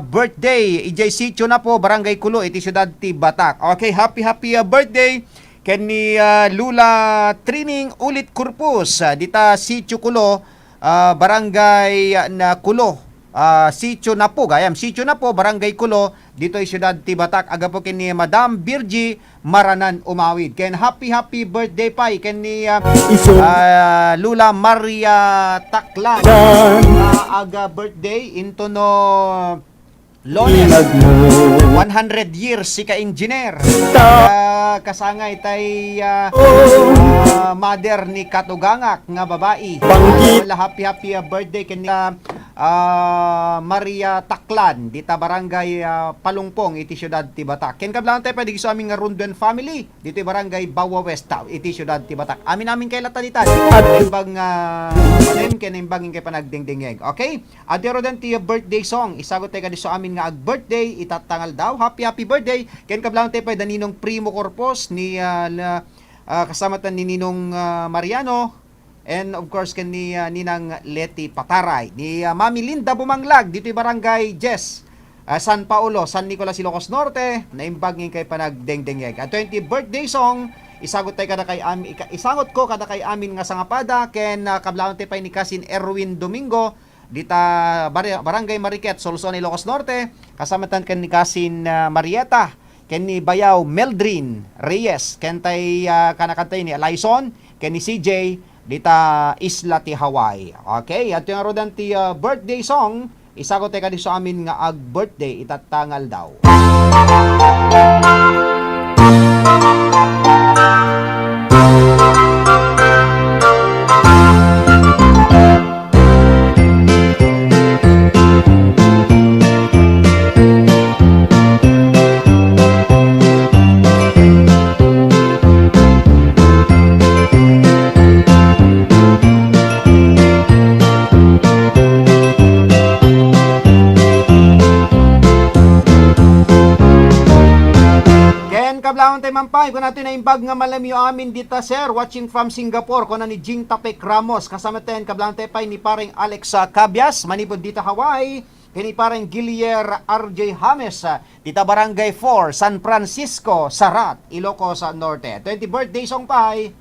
birthday. EJ Sitio na po, Barangay Kulo. Iti syudad ti Batak. Okay, happy birthday. Ken ni Lula Trining Ulit Corpus. Dita Sitio Kulo. Barangay na Kulo, Sitio na po, gayam, Sitio na po, Barangay Kulo, dito ay syudad ti Batak. Aga po ken ni Madam Virgie Maranan Umawid. Ken happy birthday pa ken ni Lula Maria Taklan. Aga birthday into no Lones, 100 years si ka-engineer. Kasangay tay mother ni Katugangak nga babae. Happy birthday kanya Maria Taklan dita Barangay Palungpong iti syudad ti Batak. Ken kablaan tay pa digi sa aming Runduen family dito Barangay Bawa West iti syudad ti Batak. Amin kay latanitan. Imbang manen ken imbangin kay panagdingdingeg. Okay? Adero den ti birthday song. Isagot tay kadi sa amin nga ag birthday itatangal daw. Happy birthday. Ken kablaan tay pa daninong Primo Corpus ni kasama tan ni Ninong Mariano. And of course ken ni Ninang Leti Pataray ni Mami Linda Bumanglag dito Barangay Jess San Paulo, San Nicolas, Ilocos Norte. Naimbagin kay panagdengdengeg. At 20 birthday song isagot tay kada kay amin isangot ko kada kay amin nga sangapada ken kablaon tay pay ni Kasin Erwin Domingo dita Barangay Mariquet, Soluson, Ilocos Norte. Kasama tan ken ni Kasin Marieta ken ni Bayaw Meldrin Reyes ken tay kanakantay ni Alaison ken ni CJ dita Isla ti Hawaii. Okay, at yung rodan ti birthday song, isagot tayo kadi sa amin nga ag birthday itatangal daw. Kablaon tayo mampay, kung natin na imbag nga malamyo amin dita sir, watching from Singapore, kung na ni Jing Tapek Ramos, kasama tayo kablaon tayo pay ni pareng Alex Cabias, manipod dita Hawaii, kini pareng Gilier RJ James, dita Barangay 4, San Francisco, Sarat, Ilocos Norte. 20 birthday song pay.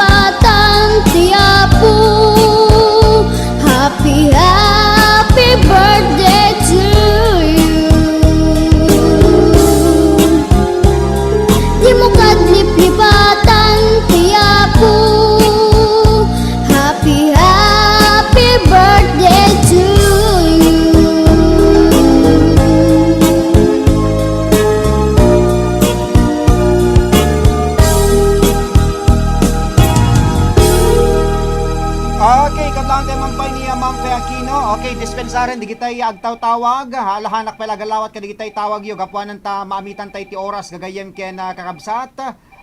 liplipatan tiapu. Happy, happy birthday to you. Di mo kadliplipatan tiapu. Happy, happy birthday to you. Okay, kadlang tayo mampay ni Ma'am Fe Aquino. Okay, dispensaren, di kita agtaw tawag. Halahanak pala galawat ka di kita tawag yo. Kapuanan ta maamitan tayo ti oras. Gagayem ken kakabsat.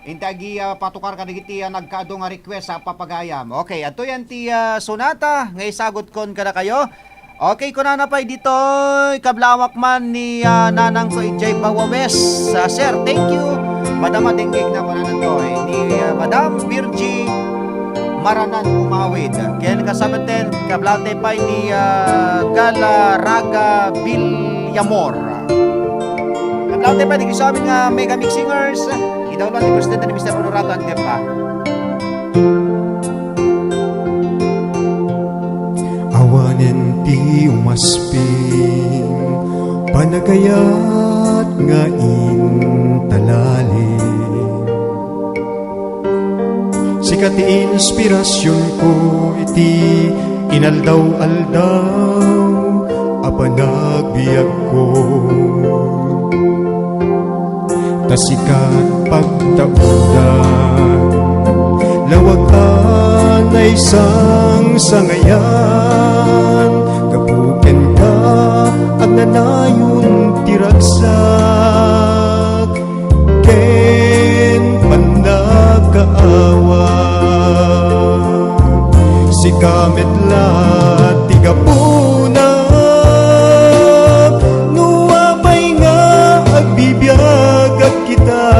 Intagi patukar ka di kita nagkaado nga request sa papagayam. Okay, ato yan ti sonata. Ngay sagot kon kada kayo. Okay, kunana pa dito kablawak man ni nanang ko Ijay Bawawes. Sir, thank you. Madam Adengig na kunanan to ni Madam Virgie Maranan Umawid. Kaya kasama din kablate pa ni Galaraga Vilyamor. Kablate pa di kasama nga Mega Mix Singers. Idaw lang ni Presidente ni Mr. Honorato Antepa. Awanen ti umasping panagayat nga intalali. Sikat ti inspirasyon ko iti inaldaw-aldaw apanagbiag ko. Tasikat pagtaudan lawagan ay isang sangayan. Kapuken ka ang nanayon tiragsak ken panagkaawa. Si kamet la tigapuna nuwapay nga agbibiyagag kita.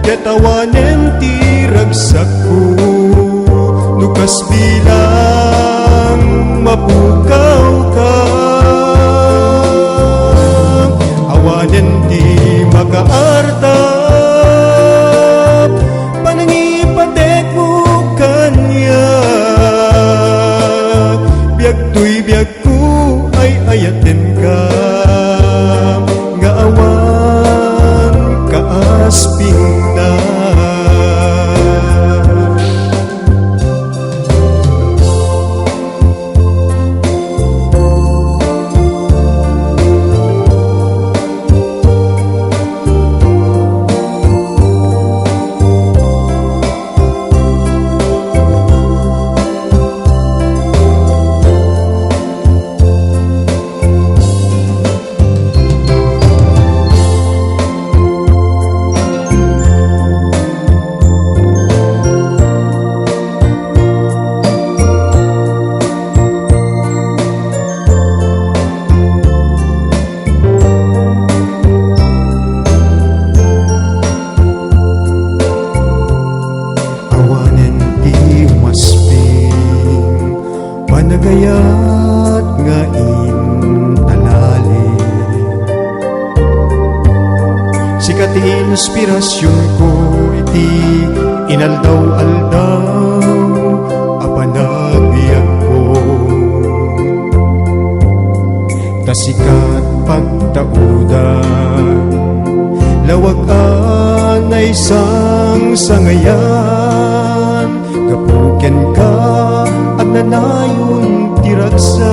Katawanen ti ragsak ko nukas bilang mapukaw ka. Awanen ti makaarta panangipatek mo kanya. Biag tuy biag ko ay ayaten ka. Nga awan kaasping na. Panagayat nga intalali. Sikat ti inspirasyon ko iti inaldaw-aldaw apanagbiag ko. Tasikat pagtaudan lawagan ay isang sangayan. Kapuken ka at nanayon tiragsak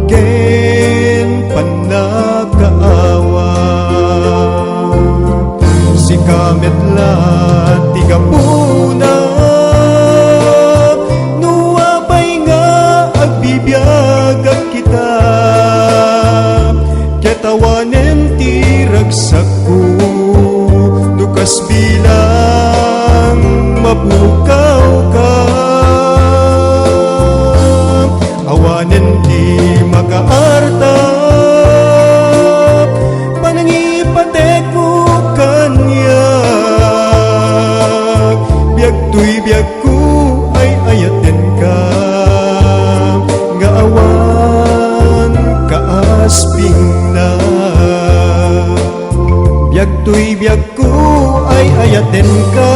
ken panagkaawa. Si kamet la tigapuna nuwapay nga agbibiyagag kita. Katawanen ti ragsak ko nukas bilang mapukaw ka. Awanen di makaarta panangipatek mo kanya. Biag tuy biag ko ay ayaten ka. Nga awan kaasping na. Biag tuy biag ko ay ayaten ka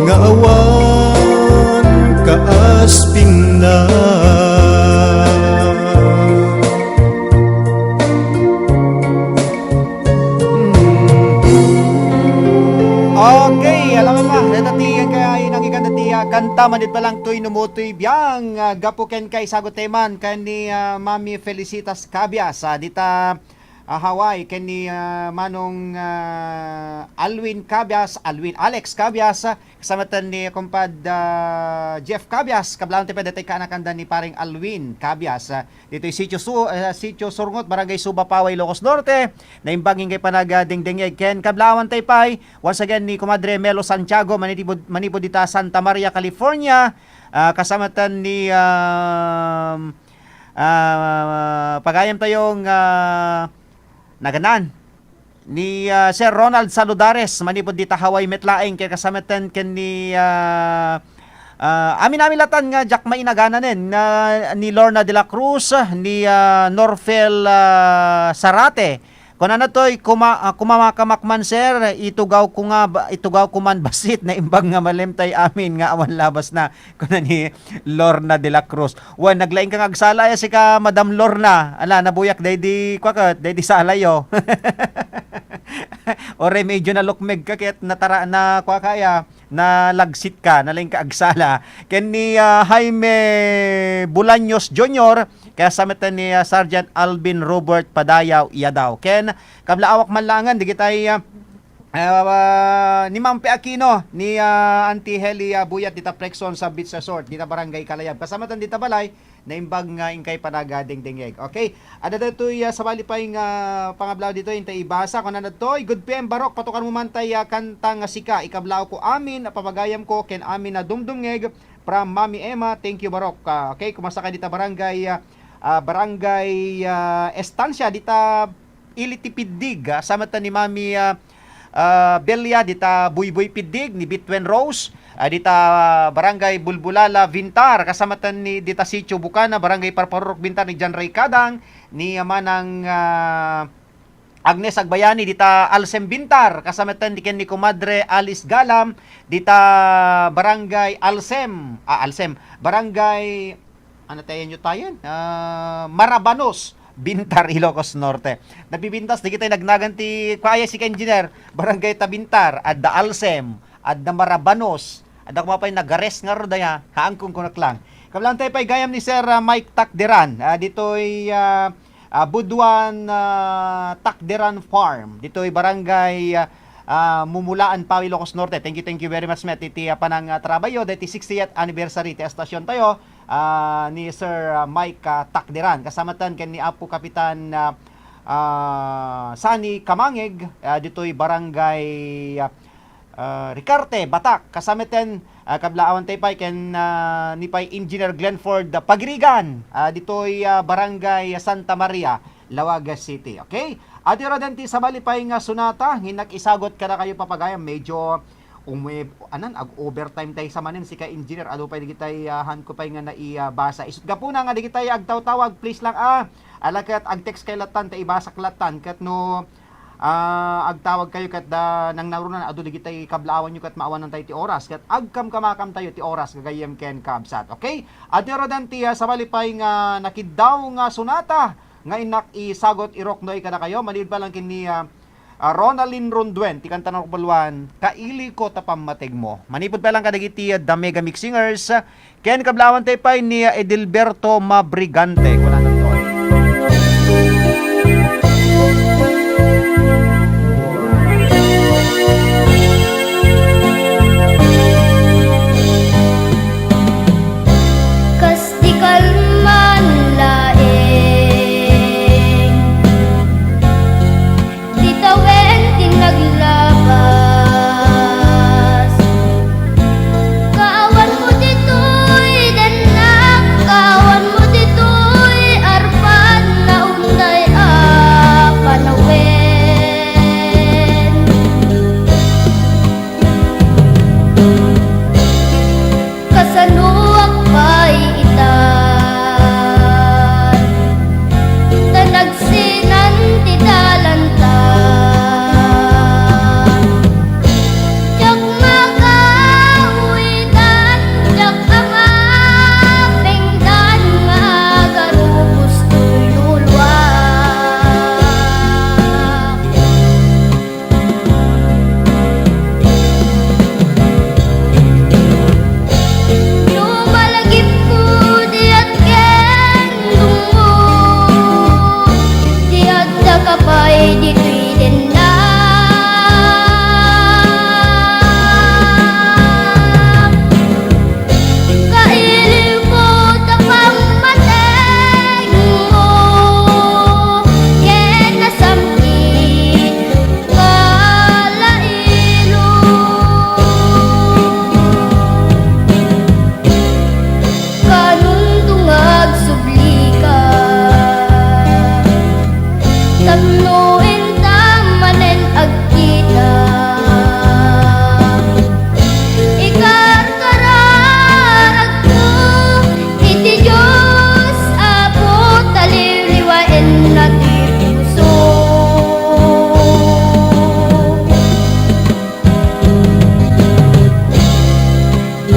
nga awan kaasping na. Okay, alam mo ba, natatiyan kaya yun ang ikan natiya, kanta manit pa lang tuy numutoy biyang, gapuken kay sagoteman, kani Mami Felicitas Cabias, dita Hawaii, kani Manong Alwin Cabias, Alex Cabias, kasamatan ni kumpad Jeff Cabias, kablaon tayo datay kaanakanda ni paring Alwin Cabias, dito'y Sitio Surungot, Barangay Suba, Paway, Ilocos Norte, naimbangin kay panagadingdingeg ken kablawan tayo pay, once again ni Comadre Melo Santiago, manipod dita Santa Maria, California, kasamatan ni pagayam tayong naganan ni Sir Ronald Saludares, manipod dita Hawaii Metlaeng, kaya kasamatan ken ni amin latan nga Jack mainaganan ni Lorna de la Cruz, ni Norfel Sarate. Kung ano to'y kumamakamakman sir, itugaw ko man basit na imbang nga malimtay amin nga awan labas na kuna ni Lorna de la Cruz. Wan naglaing kang agsala si ka Madam Lorna. Ala nabuyak daydi kwakot, daydi salayo. Ore medyo na lukmeg ka ket natara na kwakaya na lagsit ka, nalaing ka agsala. Ken ni Jaime Bulaños Jr., kaya samitan ni Sergeant Alvin Robert Padayaw Yadaw. Ken kablaawak manlangan di kitay ni Ma'am Pe Aquino ni Auntie Heli Buyat dita Plexon sa Beach Resort dita Barangay Kalayab. Kasamatan dita balay na imbag nga ingkay panagading dingeg. Okay? Ada datoy sa bali pa nga pangablaw dito intay ibasa kun ano toy Good PM Barok patukan mo man tay kanta nga sika ikablaw ko amin papagayam ko ken amin na dumdumngeg from Mami Emma. Thank you Barok. Okay, kumasa ka dita Barangay Estancia dita Ilitipidig, samatan ni Mami Belia dita Buyboy Pidig ni Bitwen Rose, dita Barangay Bulbulala Vintar, kasamatan ni dita Sitio Bukana, Barangay Parparok Vintar ni John Ray Kadang, ni Manang Agnes Agbayani dita Alsem Bintar, kasamatan ni Comadre Alice Galam dita Barangay Alsem, Barangay ano tayo nyo tayo? Marabanos, Bintar, Ilocos Norte. Napibintas, di kita nagnaganti kaya si engineer, Barangay Tabintar, at da Alsem, at da Marabanos, at da kumapay nagares nga ro daya, haangkong kunak lang. Kablang tayo pa'y gayam ni Sir Mike Takderan, dito'y Buduan Takderan Farm, dito'y Barangay Mumulaan, Pawi, Ilocos Norte. Thank you very much, Met. Iti panang trabayo, dati 60th anniversary, ti estasyon tayo, ni Sir Mike Takderan. Kasamatan ken ni Apo Kapitan Sani Kamangeg, dito'y Barangay Ricarte, Batak. Kasamatan kablaawan tayo pa'y ken ni pa'y Engineer Glenford Pagirigan, dito'y Barangay Santa Maria, Lawagas City. Okay? At iradenti sa balipay nga sunata, hinak-isagot ka na kayo papagayam, medyo overtime tayo sa manin si ka engineer, ado pa di kitay han ko pa nga naibasa. Isut gapuna nga di kitay agtaw-tawag, please lang alakat ag-text kay latan, tayo ibasak latan, kat no agtawag kayo kat nang narunan, ado di kitay kablawan nyo kat maawan ng tayo ti oras, kat agkam kamakam tayo ti oras, kagayam ken kabsat. Okay? At iradenti sa balipay nga nakidaw nga sunata, nga inak isagot irok noy kada kayo malid pa lang kini Ronaldin Ronduen ti kanta ng Balwan kaili ko tapamatig mo manipod pa lang kadagiti the Mega Mix Singers ken kablawan tay pay ni Edilberto Mabrigante kuna nan toy. Kastikal man naglabas kaawan mo dito'y danak, kaawan mo dito'y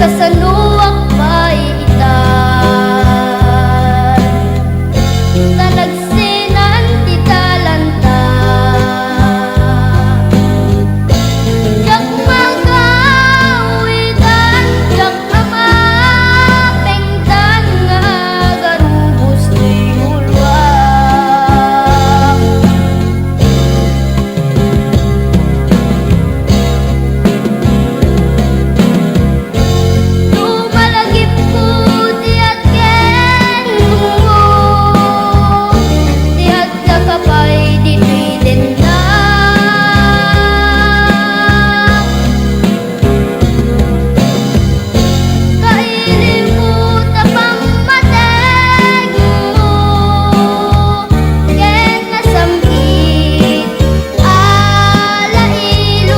Kasaluwak pa'y itan Tanagsinan ti talanta Jak magawitan Jak amapengtan nga garubos ti ulwak Tumalagip ko ti atken mo Ti atga kapay di tuwiden na Kailin mo tapang mateg mo Ken nasamkit alailong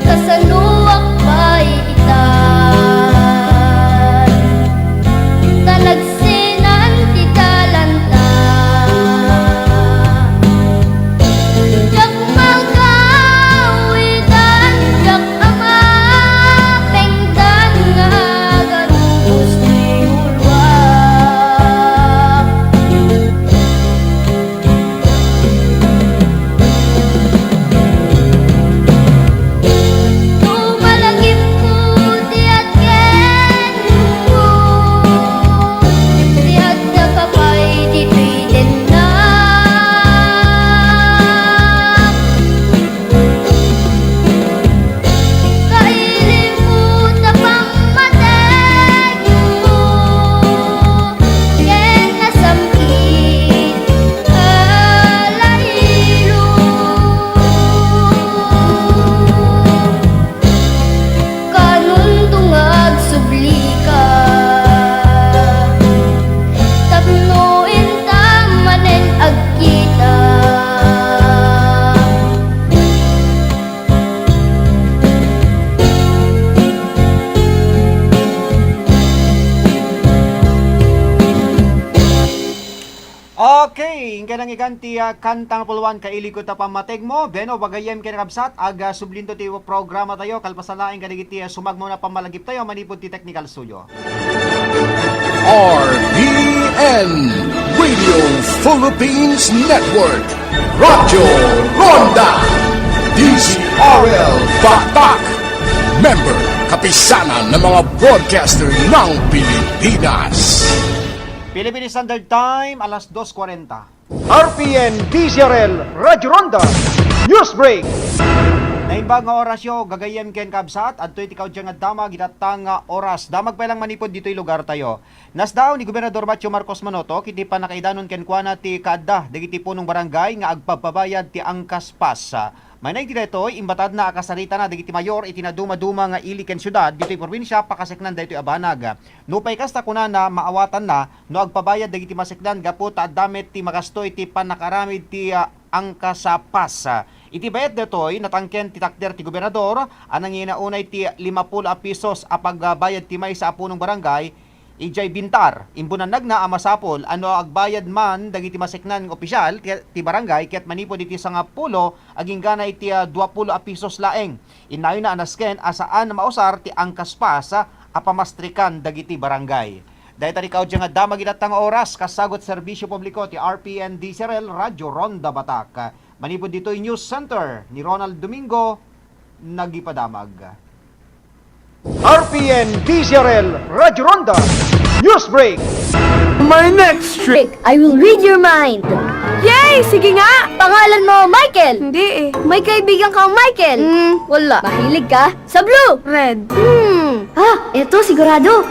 Kasaluwak pa'y itan Tanagsinan ti talanta Jak magawitan Jak amapengtan nga garubos ti ulwak Tumalagip ko ti atken mo Ti atga kapay di tuwiden na Kailin mo tapang mateg mo Ken nasamkit alailong Kanun tungag subli ka Tapnoin ta manen agkita Okay, ingka nang iganti kantang puluhan kaili ko ta pamateg mo. Beno bagayem ken kabsat aga sublinto ti programa tayo kalpasalain kadagiti sumagmo na pamalagip tayo manipod ti technical studio. RPN Radio Philippines Network Radyo Ronda DZRL Batak Member Kapisanan ng mga broadcaster ng Pilipinas. Philippine Standard Time, alas 2:40. RPN DZRL Radyo Ronda News Break. Naimbag nga orasyo, gagayem ken kabsat, at ito'y tikaw dyan nga damag, itatang nga oras. Damag pa lang manipod dito'y lugar tayo. Nasdaw ni Gobernador Macho Marcos Manoto, kiti pa nakaidanon ken kuana ti kada, dagiti punong barangay nga agpapabayad ti angkas pas. May nagdiretoy, imbatad na akasarita na dagiti mayor itinaduma-duma nga ili ken syudad dito'y probinsya pakaseknan daytoy abanag. No pay kasta kuna na maawatan na no agpabayad dagiti maseknan gapo ta damit ti magastoy ti panakaramid ti angkas sa pas. Iti bayad detoy natangken ti takder ti gobernador anang inaunay ti 50 pesos a pagbayad ti may sa apunong barangay. Ijay bintar, imbunan nagna amasapol, ano agbayad man, dagiti maseknan ng opisyal, ti barangay, ket manipod iti sa nga pulo, aging gana iti 20 pesos laeng. Inayon na anasken, asaan na mausar, ti angkas pa sa apamastrikan dagiti barangay. Dahil tari kao dyan nga damag itatang oras, kasagot serbisyo publiko, ti RPN DZRL Radyo Ronda Batak. Manipod dito yung News Center, ni Ronald Domingo, nagipadamag. RPN DZRL Radyo Ronda News Break. My next trick, I will read your mind. Yay! Sige nga! Pangalan mo, Michael. Hindi eh. May kaibigan kang Michael. Wala. Mahilig ka sa blue. Red. Eto sigurado.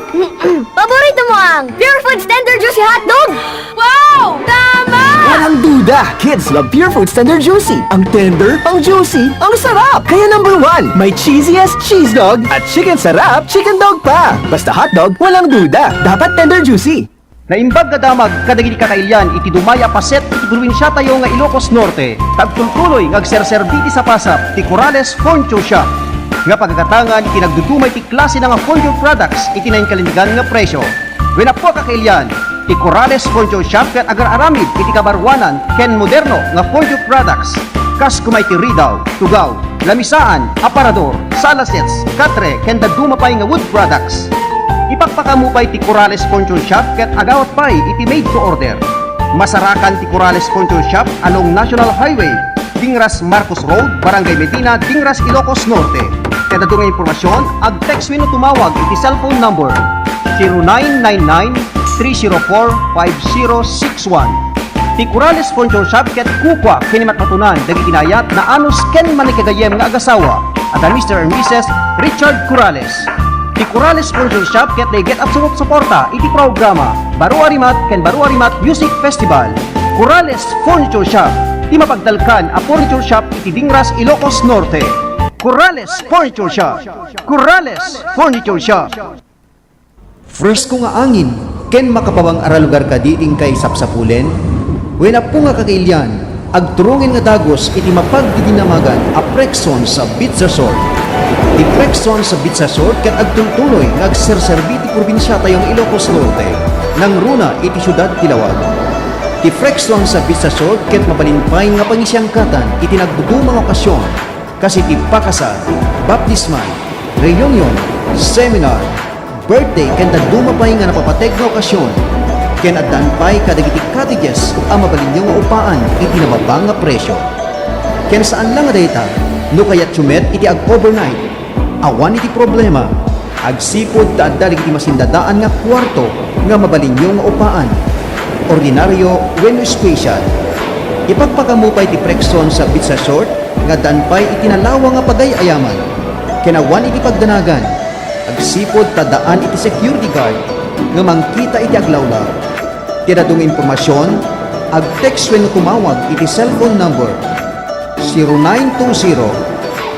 Paborito mo ang Pure Food Standard Juicy Hotdog. Wow! Tama! Walang duda, kids love Pure Foods Tender Juicy. Ang tender, ang juicy, ang sarap. Kaya number 1, may cheesiest cheese dog at chicken sarap chicken dog pa. Basta hotdog, walang duda, dapat tender juicy. Naimbag nga damag kadagiti kakailyan iti dumaya paset iti probinsya tayo nga Ilocos Norte. Tagtultuloy nga agserserbiti sa pasap ti Corrales Poncho Shop. Nga pagkakatangan iti nagdudumay ti klase nga poncho products iti nainkalindigan nga presyo. When po kakailyan, ti Corrales Poncho Shop ket agar-aramid iti kabarwanan ken moderno nga poncho products. Kas kumay ti ridaw, tugaw, lamisaan, aparador, salasets, katre ken daduma pay nga wood products. Ipagpakamupay ti Corrales Poncho Shop ket agawat pay iti made to order. Masarakan ti Corrales Poncho Shop along National Highway, Dingras Marcos Road, Barangay Medina, Dingras, Ilocos Norte. Kada nga impormasyon, ag-text wino tumawag iti cellphone number 0999-304-5061. Ti Corrales Poncho Shop ket kukwa kinimat matunan dagiti inayat na anus ken manikagayem nga agasawa at ang Mr. and Mrs. Richard Corrales. Ti Corrales Poncho Shop ket they get absolute suporta iti programa Baru Arimat ken Baru Arimat Music Festival. Corrales Poncho Shop, ti mapagdalkan a furniture shop iti Dingras, Ilocos Norte. Corrales Poncho Shop. Corrales Furniture Shop. Fresco nga angin, ken makapawang aralugar ka diing kay sapsapulen. Wena po nga kakailyan, agturungin nga dagos iti mapagdidinamagan a Prexon sa Beach Resort. Ti Prexon sa Beach Resort ket agtultuloy nga agserserbi ti probinsya tayong Ilocos Norte nang runa iti syudad Tilawag. Ti Prexon sa Beach Resort ket mabalinpay nga pangisyangkatan iti nagdudumang okasyon kasi ti pakasal, baptismal, reunion, seminar, birthday ken daduma pay nga napapateg nga okasyon ken addan pay kadagiti cottages ang mabalinyo nga upaan iti nababang nga presyo. Ken saan lang nga dayta no kayat sumet iti ag-overnight, awan iti problema, agsipod ta adda iti masindadaan nga kwarto nga mabalinyo nga upaan, ordinaryo wenno special. Ipagpakamupay ti Prexon sa Beach Resort nga danpay iti nalawa nga pagay-ayaman, ken awan iti pagdanagan, agsipod ta daan iti security guard nga mangkita iti aglawlaw. Tinadong impormasyon, ag-text wenno tumawag iti cellphone number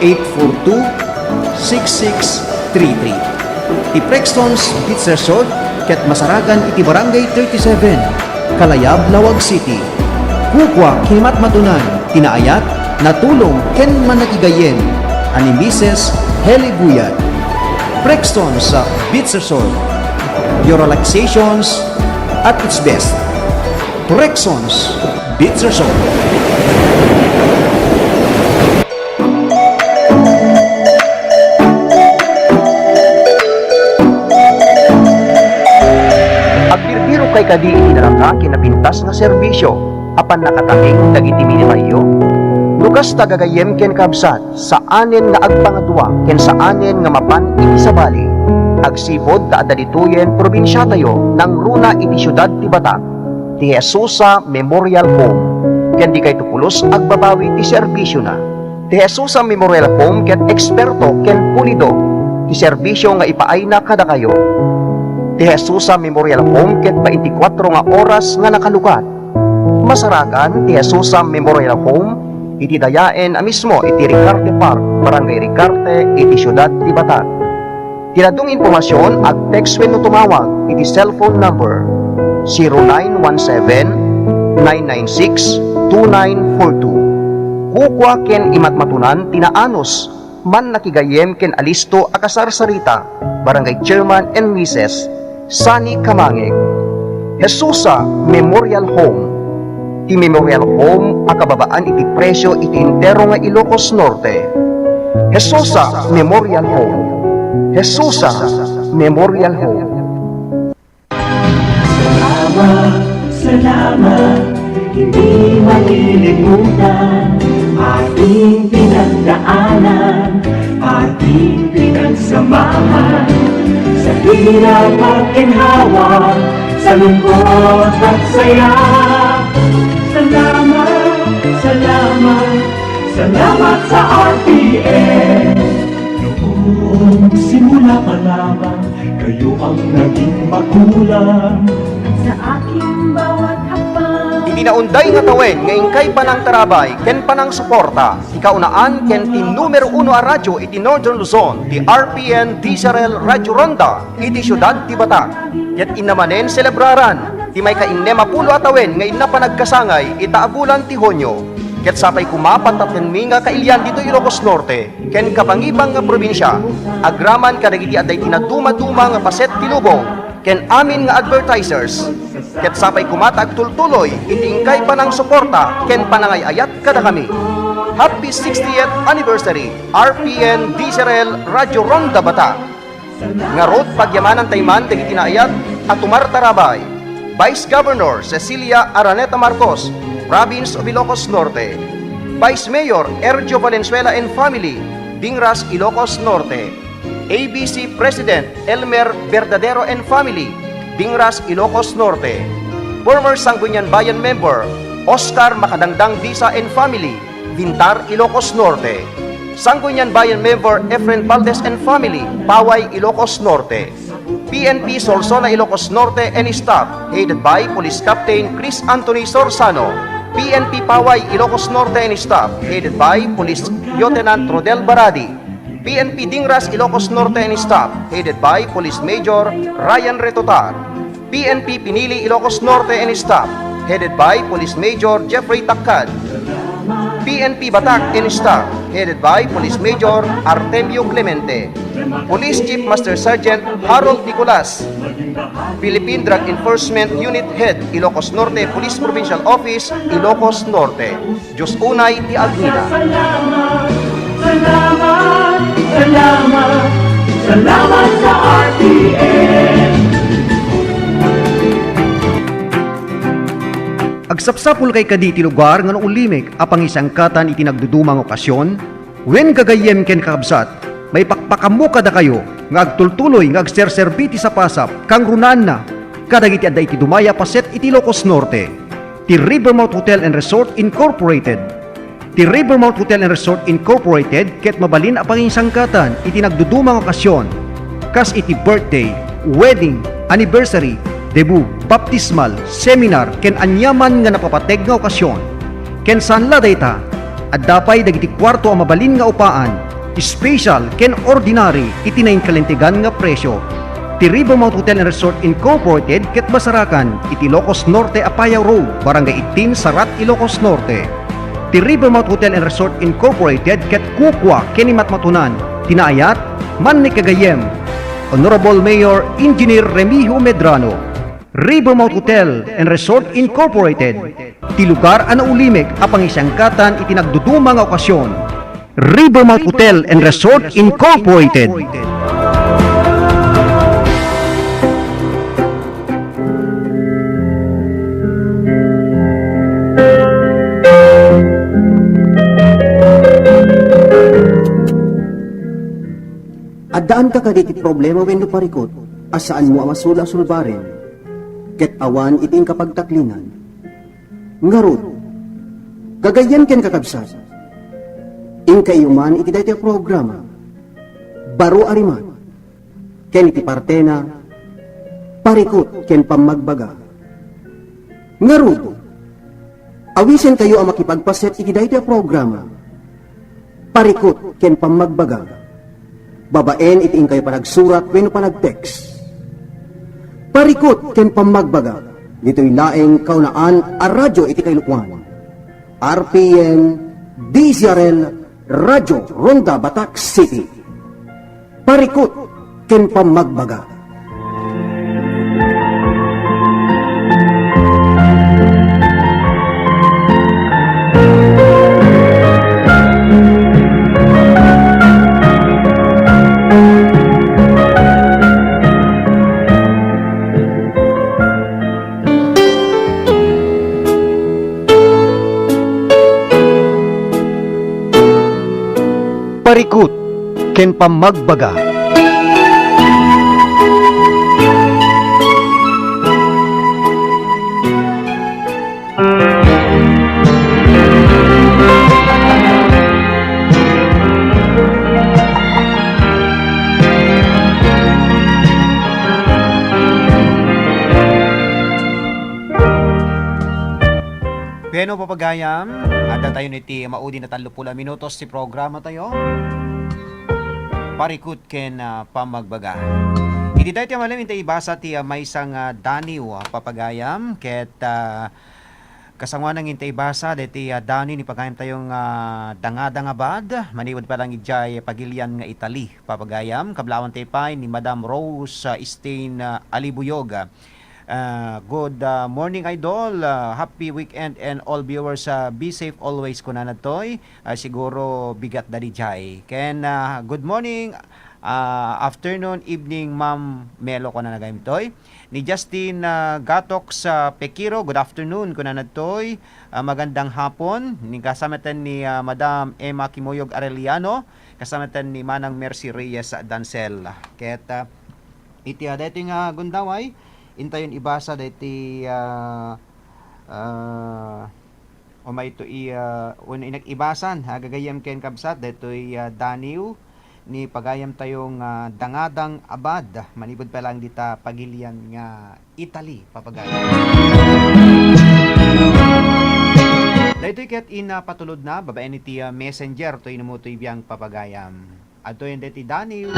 0920-842-6633. Ti Prexton's Beach Resort ket masaragan iti Barangay 37, Kalayab, Lawag City. Kukwa kimat matunan, tinaayat, natulong ken manakigayem, ani Mrs. Heli Buyat. Prexton sa Beach Resort. Your relaxations at its best. Prexton's Beach Resort. Agbirbiro kay kadi inaraka kinapintas nga serbisyo apan nakatahing dagiti minimayo. Lukas tagagayem ken kabsat sa anen nga agpangadwa ken sa anen nga mapan iti sabali. Agsipod ta adda dituyen probinsya tayo nang runa iti syudad ti Batak. Ti Jesusa Memorial Home ken di kay tupulos agbabawi ti serbisyo na. Ti Jesusa Memorial Home ket eksperto ken pulido ti serbisyo nga ipaay na kada kayo. Ti Jesusa Memorial Home ket 24 nga oras nga nakalukat. Masarakan ti Jesusa Memorial Home iti dayaen a mismo iti Ricarte Park, Barangay Ricarte, iti syudad ti Batak. Tinadong impormasyon ag-text wenno tumawag iti cellphone number 0917-996-2942. Kukwa ken imatmatunan tinaanos man nakigayem ken alisto akasarsarita Barangay Chairman and Mrs. Sani Kamangeg. Jesusa Memorial Home. Ti Memorial Home akababaan iti presyo iti entero nga Ilocos Norte. Jesusa Memorial Home. Jesusa Memorial Home. Salamat, hindi malilimutan ating pinagdaanan, ating pinagsamahan sa hirap at ginhawa, sa lungkot at saya. Salamat, salamat, salamat sa RPN. Noong simula pa lamang, kayo ang naging magulang. Sa aking bawat hakbang, Itinaunday nga tawen nga ingkay panang tarabay ken panang suporta. Ikaunaan ken ti numero 1 a radyo iti Northern Luzon, ti RPN DZRL Radio Ronda, iti siyudad ti Batak. Ket inamanen selebraran ti may ka-innema pulo a tawen nga inna panagkasangay itaabulan ti Honyo. Ket sapay kumapat at mi nga kailyan dito Ilocos Norte, ken kapangibang nga probinsya, agraman kadagiti aday tinaduma-duma nga paset tinubong, ken amin nga advertisers. Ket sapay kumatag tultuloy, iti ingkay panang suporta, ken panangayayat kada kami. Happy 60th Anniversary, RPN DZRL Radio Ronda Batak. Nga rod pagyamanan tayman dagiti naayat at Tarabay. Vice Governor Cecilia Araneta Marcos, Province of Ilocos Norte. Vice Mayor Ergio Valenzuela and Family, Dingras, Ilocos Norte. ABC President Elmer Verdadero and Family, Dingras, Ilocos Norte. Former Sangguniang Bayan Member Oscar Makadangdang Disa and Family, Vintar, Ilocos Norte. Sangguniang Bayan Member Efren Valdez and Family, Paway, Ilocos Norte. PNP Solsona, Ilocos Norte and staff, headed by Police Captain Chris Anthony Sorsano. PNP Paway, Ilocos Norte and staff, headed by Police Lieutenant Rodel Baradi. PNP Dingras, Ilocos Norte and staff, headed by Police Major Ryan Retotar. PNP Pinili, Ilocos Norte and staff, headed by Police Major Jeffrey Takad. PNP Batak and staff, headed by Police Major Artemio Clemente. Police Chief Master Sergeant Harold Nicolas. Philippine Drug Enforcement Unit Head, Ilocos Norte Police Provincial Office, Ilocos Norte. Diyos unay ti Agnina. Salamat, salamat, salamat, salamat sa RPN. Agsapsapul kay kaditi lugar nga ulimik apang isangkatan iti nagdudumang okasyon, wen gagayem ken kakabsat, may pakpakamu kada kayo nga agtultuloy nga agserserbiti sa pasap kang runan na kadagiti adda iti dumaya paset iti Ilocos Norte. Ti Rivermount Hotel and Resort Incorporated. Ti Rivermount Hotel and Resort Incorporated ket mabalin apang isangkatan iti nagdudumang okasyon, kas iti birthday, wedding, anniversary, debut, baptismal, seminar, ken anyaman nga napapateg nga okasyon. Ken sanla dayta, at dapay dagiti kwarto ang mabalin nga upaan, special ken ordinary iti nain kalintigan nga presyo. Ti Rivermount Hotel and Resort Incorporated ket Basarakan, iti Ilocos Norte Apayao Road, Barangay 18, Sarat, Ilocos Norte. Ti Rivermount Hotel and Resort Incorporated ket Kukwa ken Matmatunan, tinaayat, man ni Kagayem, Honorable Mayor Engineer Remijo Medrano. Rivermount Hotel and Resort Incorporated, ti lugar ana ulimik apang isangkatan iti nagdudumang okasyon. Rivermount Hotel and Resort Incorporated. Addaan ka kaditi problema wenno parikot, asaan mo amasula-sulbarin, ket awan iting kapagtaklingan. Ngarod, gagayan ken kakabsat, ingkayuman iti daytoy programa, baro ariman, ken iti partena, parikot ken pamagbaga. Ngarod, awisen kayo ang makipagpaset iti daytoy programa, parikot ken pamagbaga. Babaen iti ingkay panagsurat wenno panagtext. Parikot ken pamagbaga, dito'y laeng kaunaan a radyo iti kailukwan. RPN DZRL Radio Ronda Batak City. Parikot ken pamagbaga. Parikot ken pamagbaga. Beno papagayam, ada tayo niti maudi na 30 minutos si programa tayo. Parikut ken pamagbaga. Hindi tayo malam inte ibasa ti may isang daniw papagayam ket kasangwa ng inte ibasa deti dani ni pagayam tayong danga-dangabad maniwad pa lang ijay pagilian nga Italy papagayam kablawan tay pay ni Madam Rose Stain Alibuyog. Good morning idol, happy weekend and all viewers, be safe always kunan toy, siguro bigat dali jay. Ken good morning, afternoon, evening Ma'am Melo kunan nagayim toy. Ni Justin Gatok sa Pekiro, good afternoon kunan toy. Magandang hapon. Ni kasamatan ni Madam Emma Kimoyog Arellano, kasamatan ni Manang Mercy Reyes Dancel. Ket iti dito nga gundaway intayon ibasa dati o may ito ibasan gagayam ken kabsat dito daniw ni pagayam tayong dangadang abad manibod pa lang dita pagilian nga Italy papagayam. Dito ket patulod na babaen iti messenger to inumotoy biyang papagayam. Adto yung dati daniw.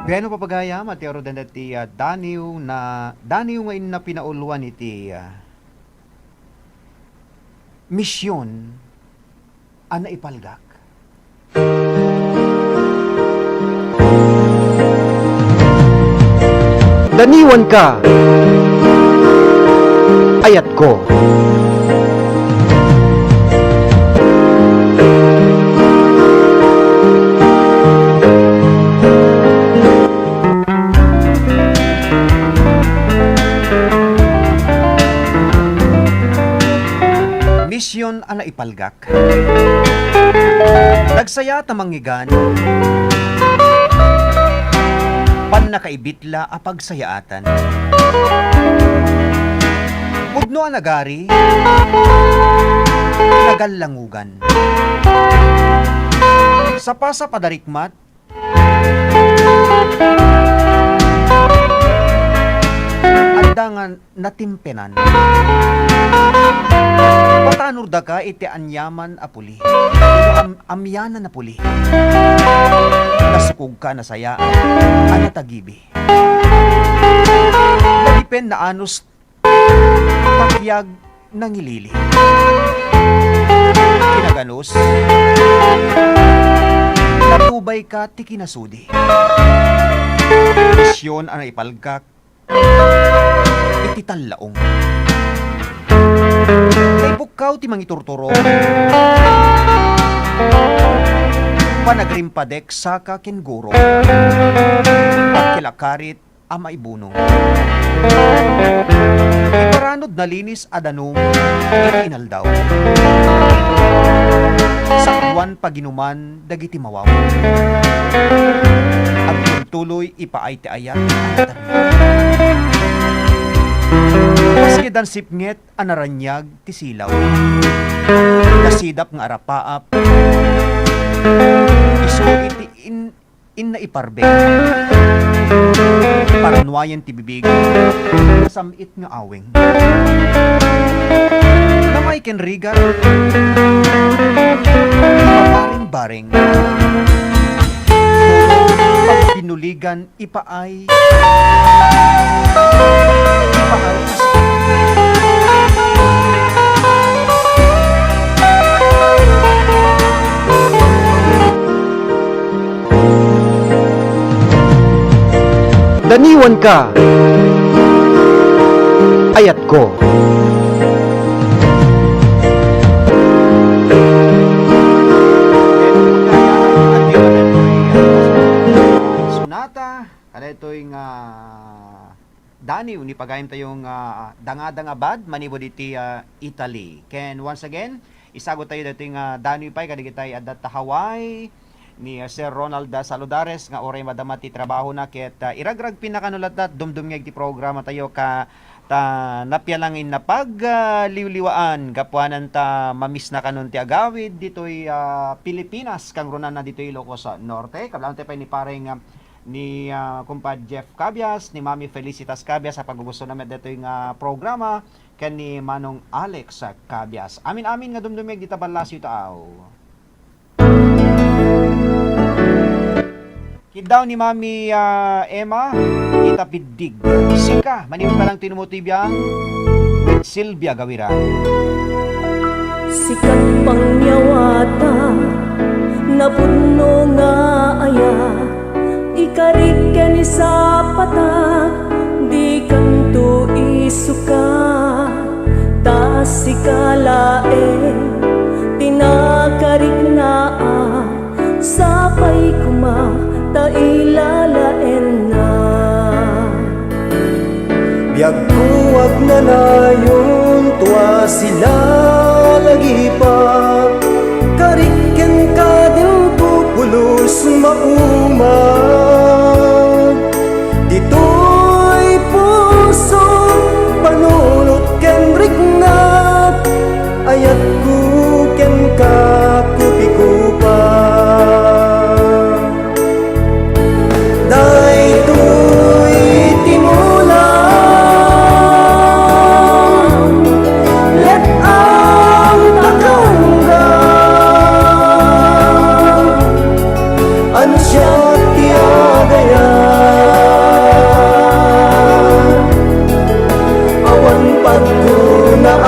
Beno papagayam at yaro dan dati daniw ngayon na pinauluan iti misyon ana ipalgak. Daniwan ka, ayat ko. Misyon ana ipalgak. Nagsaya tamangigan. Pan nakaibitla a pagsayaatan. Pudno a nagari. Nagallangugan. Sa pasa padarikmat. Andangan natimpenan. Patanur da ka iti anyaman a puli. Amyanan na puli. Nasukog ka na saya. Ana tagibi. Nalipen na anos takyag nangilili. Kinaganos. Natubay ka ti kinasudi. Misyon ana ipalgak. Iti tanlaong. Naibukaw ti mangiturturo. Panagrimpadek saka kenguro. Pagkilakarit ama ibunong. Iparanod na linis adanong itinaldaw. Sakwan paginuman dagiti mawaw. At tuloy ipaay ti ayat ang Maski dan sipnget anaranyag ti silaw. Kasidap nga arapaap. Iso iti in na iparbe. Paranwayan ti bibig. Samit nga aweng. Namay ken rigat. Baring-baring. Pag pinuligan ipaay. Daniwan ka, ayat ko. Dani, ni pagayam tayong danga-danga bad, manibo diti Italy. Ken once again, isagot tayo dating Dani pay, kadigit tayo adat ta Hawaii, ni Sir Ronald Saludares, nga oray madama ti trabaho na, ket iragrag pinakanulat na, dumdumngeg ti programa tayo ka, napyalangin na liwliwaan, kapuanan ta mamis na kanon ti agawid, dito'y Pilipinas, kang runan na dito'y Ilocos Norte, kablaan tayo pa ni pareng, ni kumpad Jeff Cabias, ni Mami Felicitas Cabias sa paggugusto namin dito yung programa, kan ni Manong Alex Cabias. Amin-amin nga dumdumig dita balasyo taaw. Kidaw ni Mami Emma, itapidig. Sika, maniwag pa lang tinumutibiyang with Sylvia Gawiran. Sikat pangyawata, napuno nga aya, ikariken sa patak, di kanto isuka, tasikalae, tinakarik na sapay kuma, tailalaen na. Biyag kuwag na layon, tuwa sila lagi pa, kariken ka din pupulos maumag. Dito'y puso, panulot ken rignat, ayat ku ken ka kupikupa. Daytoy timulang, let ang takanggang, ansya tiagayan, awan pagkunaan,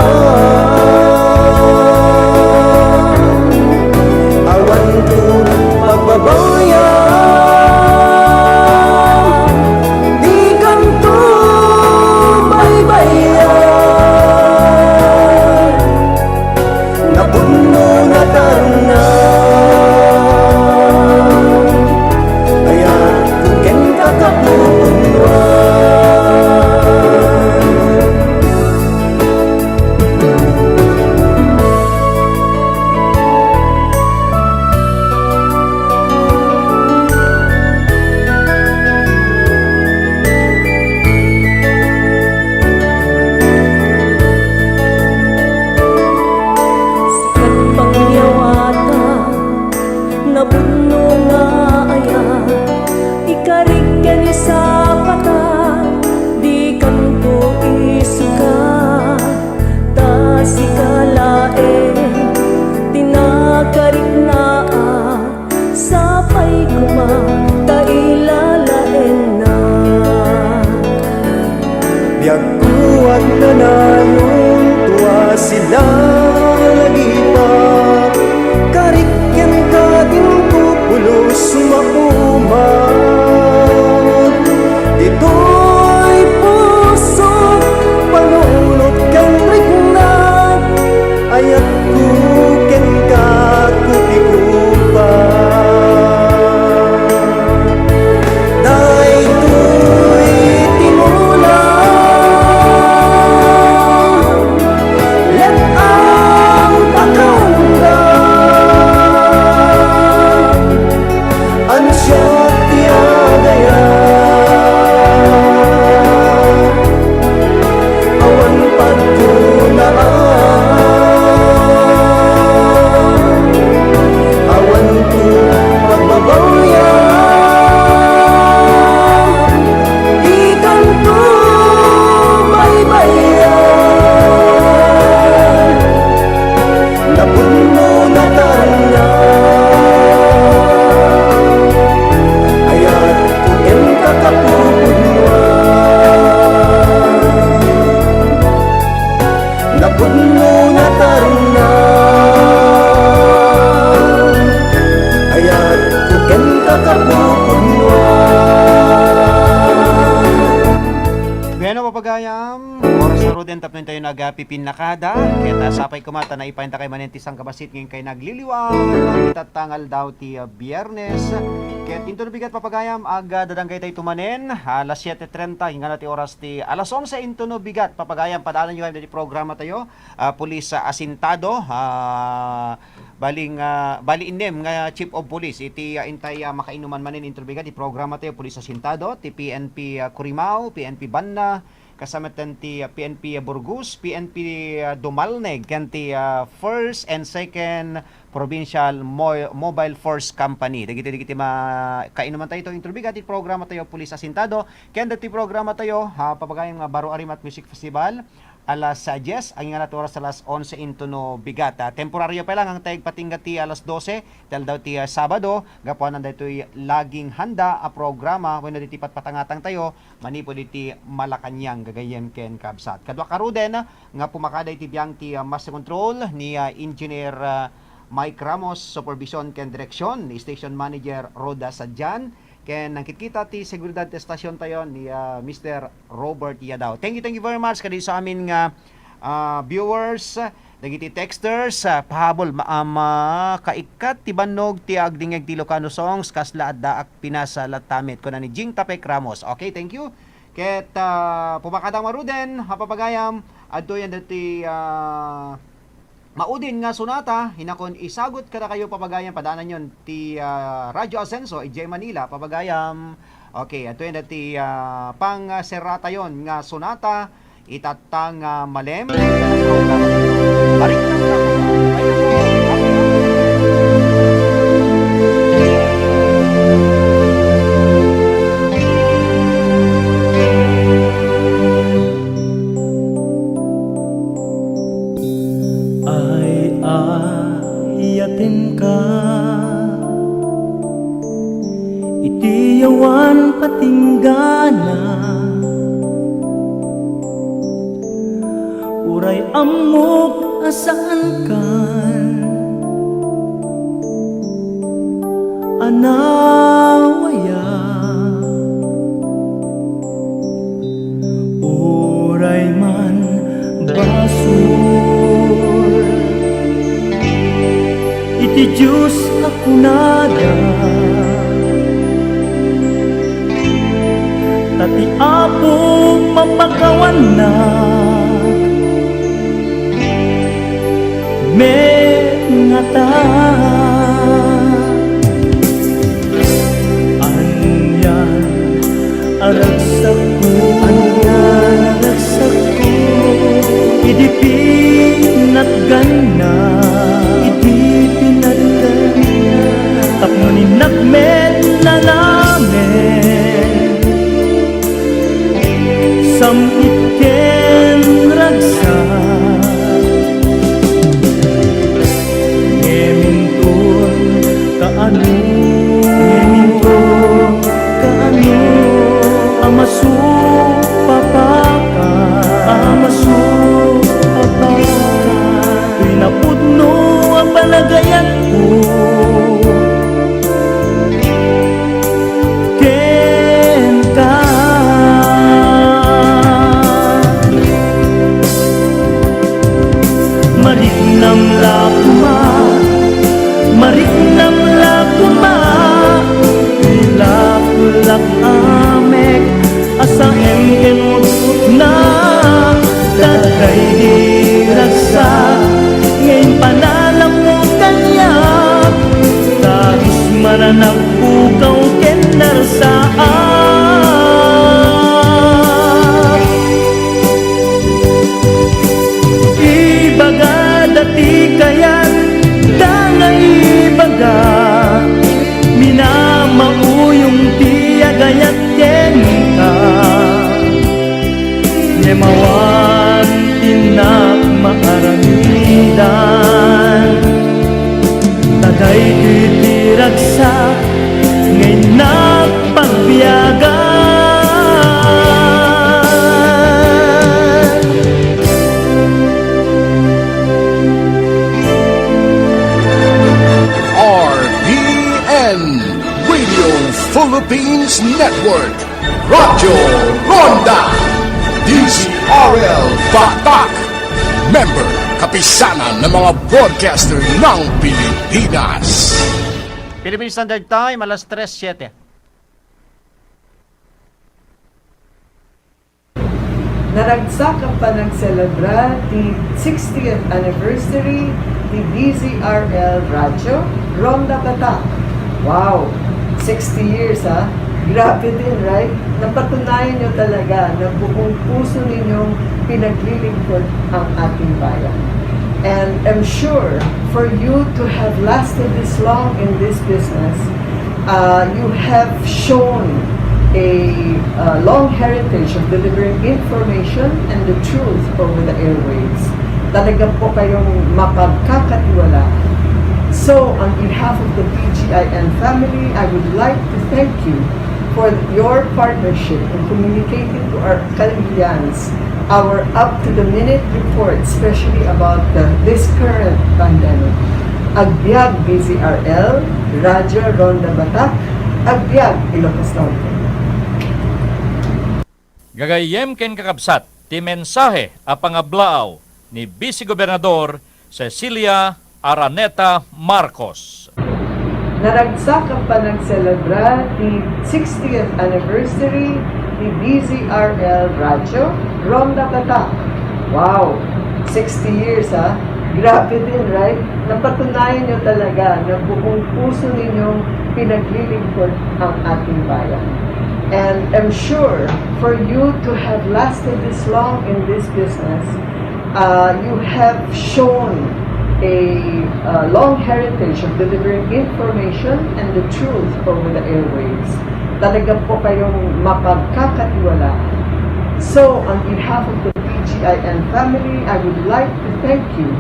awan ko pagbabayan, di kanto baybayan, napuno na tanan, kaya ken kakapunuan. Sikat pangyawata, napuno nga aya, ikariken sa patak, di kanto isuka, tasikalae, tinakarik na sapay kuma, tailalaen na. Biyag kuwag na nayon, tuwa sila lagi pa, karikyan ka din pupulos maumag. Dito'y puso, panulot kang rignat, ayat ku ken ka kupikupa. Daytoy timulang, let ang Ruden tapno tayo nagpipinakada ket sapay kumata na ipainta kay manentis ang kabasit ngayon kay nagliliwang itatangal daw ti Biyernes ket into bigat papagayam aga dadanggay tayo tumanen alas 7:30 hingga ti oras ti alas 11 into no bigat papagayam padalan nyo kayo di programa tayo pulis asintado bali inem nga chief of police iti intay makainuman manin into bigat di programa tayo pulis asintado ti PNP Curimao, PNP Banna kasama ti PNP Burgos, PNP Dumalneg, kanti First and Second Provincial Mobile Force Company. Dagiti kainuman tayo ito intrubiga ti programa tayo Pulis Asintado. Kaya ti programa tayo papagayang Baro Arimat Music Festival alas 10 ang nga oras alas 11 into no bigat. Temporaryo pa lang ang tayag patingga ti alas 12 dahil daw ti Sabado gapuan na dito'y laging handa a programa when diti patpatangatang tayo manipo diti Malacanang gagayen ken kabsat. Kadwa karuden nga pumakada iti biyang ti Master Control ni Engineer Mike Ramos, Supervision ken Direksyon ni Station Manager Roda Sadjan ken nangkikita ti seguridad ti stasyon tayo ni Mr. Robert Yadaw. Thank you very much kadi sa amin nga viewers, dagiti texters, pahabol kaikat ti bannog ti agdingeg ti Ilocano songs kasla adda ak pinasa latamit ko na ni Jing Tapek Ramos. Okay, thank you. Ket pumakadang maruden hapapagayam adto yan dati maudin nga sunata, hinakon isagot kada kayo papagayam padanan yon ti Radyo Ascenso, EJ Manila, papagayam. Okay, ato yun dati pang serata yon nga sunata, itatang malem. Balik na itiyawan patinggana uray amok asaan kan anawaya uray man basur iti Diyos ako nada tati apo mapakawan na mengata anyan aragsak ko idipinat gana tapno ninakmet na namin samit ken ragsa ngemintun kaano amasu papaka pinapudno ang palagayan ko Mariknam lakuma Lakulak amek Asa engken mutsut na Tatay dirasa Ngayon panalamutan niya Tapos mananak ukaw kenarsaak Ibaga dati kayan ibaga minamauyong tiyagayat kenka nemawan tinak maaramidan taday titiragsa kapisanan ng mga broadcaster ng Pilipinas. Philippine Standard Time, alas 3:07. Naragsak ang panagselebra di 60th anniversary di DZRL Radyo Ronda Batak. Wow! 60 years ha? Grabe din, right? Napatunayan nyo talaga na buong puso ninyong pinaglilingkod ang ating bayan. And I'm sure for you to have lasted this long in this business, you have shown a long heritage of delivering information and the truth over the airwaves. Talaga po kayong mapagkakatiwalaan. So, on behalf of the PGIN family, I would like to thank you for your partnership in communicating to our Kalingans our up-to-the-minute report, especially about this current pandemic. Agbyag DZRL, Radyo Ronda Batak, Agbyag Ilocos Norte. Gagayem ken kakabsat, ti mensahe a pangablaaw ni Vice Gobernador Cecilia Araneta Marcos. Naragsak ang panagselebra di 60th anniversary ni DZRL Radyo Ronda Batak. Wow! 60 years ha? Grabe din, right? Napatunayan nyo talaga na buong puso ninyong pinaglilingkod ang ating bayan. And I'm sure for you to have lasted this long in this business, you have shown a long heritage of delivering information and the truth over the airwaves. Talaga po kayong mapagkakatiwalaan. So, on behalf of the PGIN family, I would like to thank you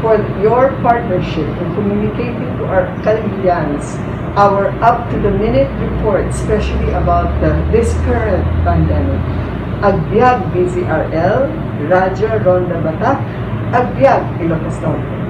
for your partnership in communicating to our Kalingans our up-to-the-minute report, especially about this current pandemic. Agbyag DZRL, Radyo Ronda Batak, Agbyag Ilocos Norte.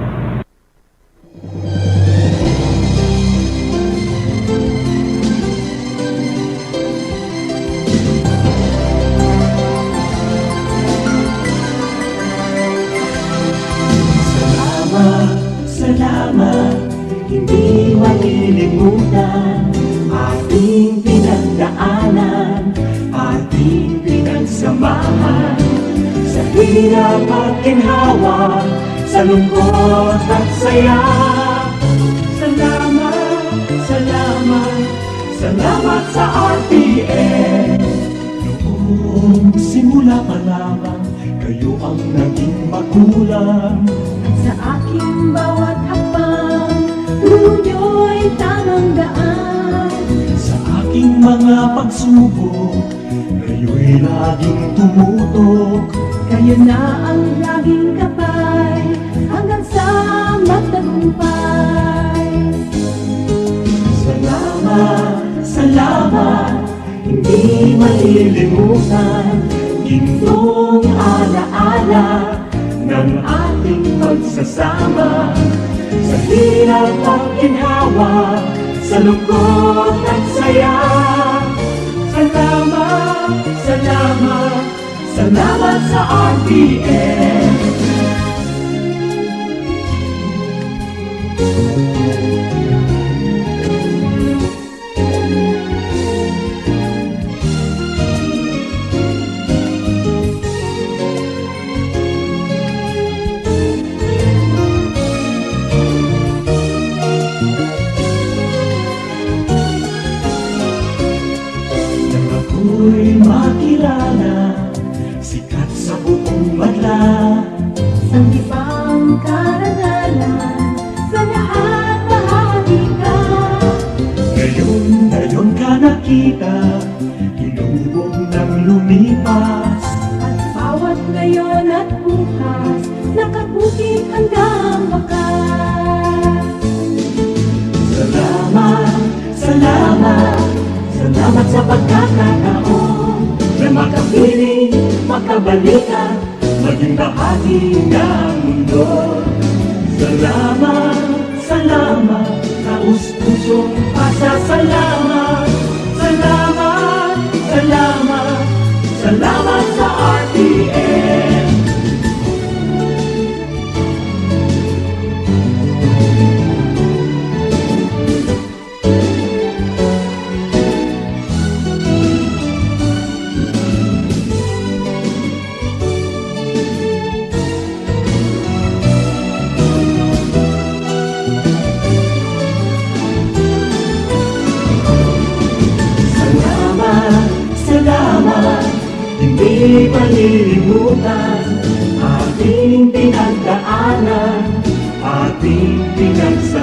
Salamat, hindi malilimutan ating pinagdaanan, ating pinagsamahan sa hirap at ginhawa, sa lungkot at saya. Salamat, salamat, salamat sa RPN. Noong simula pa lamang, kayo ang naging magulang. Sa aking bawat hakbang, tulong niyo'y tamang daan. Sa aking mga pagsubok, kayo'y laging tumutok. Kayo na ang laging kapay, hanggang sa magtagumpay. Salamat, salamat, hindi malilimutan. Gintong alaala ng ating pagsasama, sa hirap at ginhawa, sa lungkot at saya. Salamat, salamat, salamat sa RPN. Ako'y makilala, sikat sa buong madla. Sanggipang karangalan, sa lahat bahagi ka. Ngayon ka nakita, inubong ng lumipas. At bawat ngayon at bukas, nakabuti hanggang wakas. Salamat, salamat, salamat sa pagkakataon na makapiling, makabalikan, maging bahagi ng mundo. Salamat, salamat, taus-pusong pasasalamat. Salamat, salamat, salamat sa RTN. malilimutan ating pinagdaanan, ating pinagsamahan.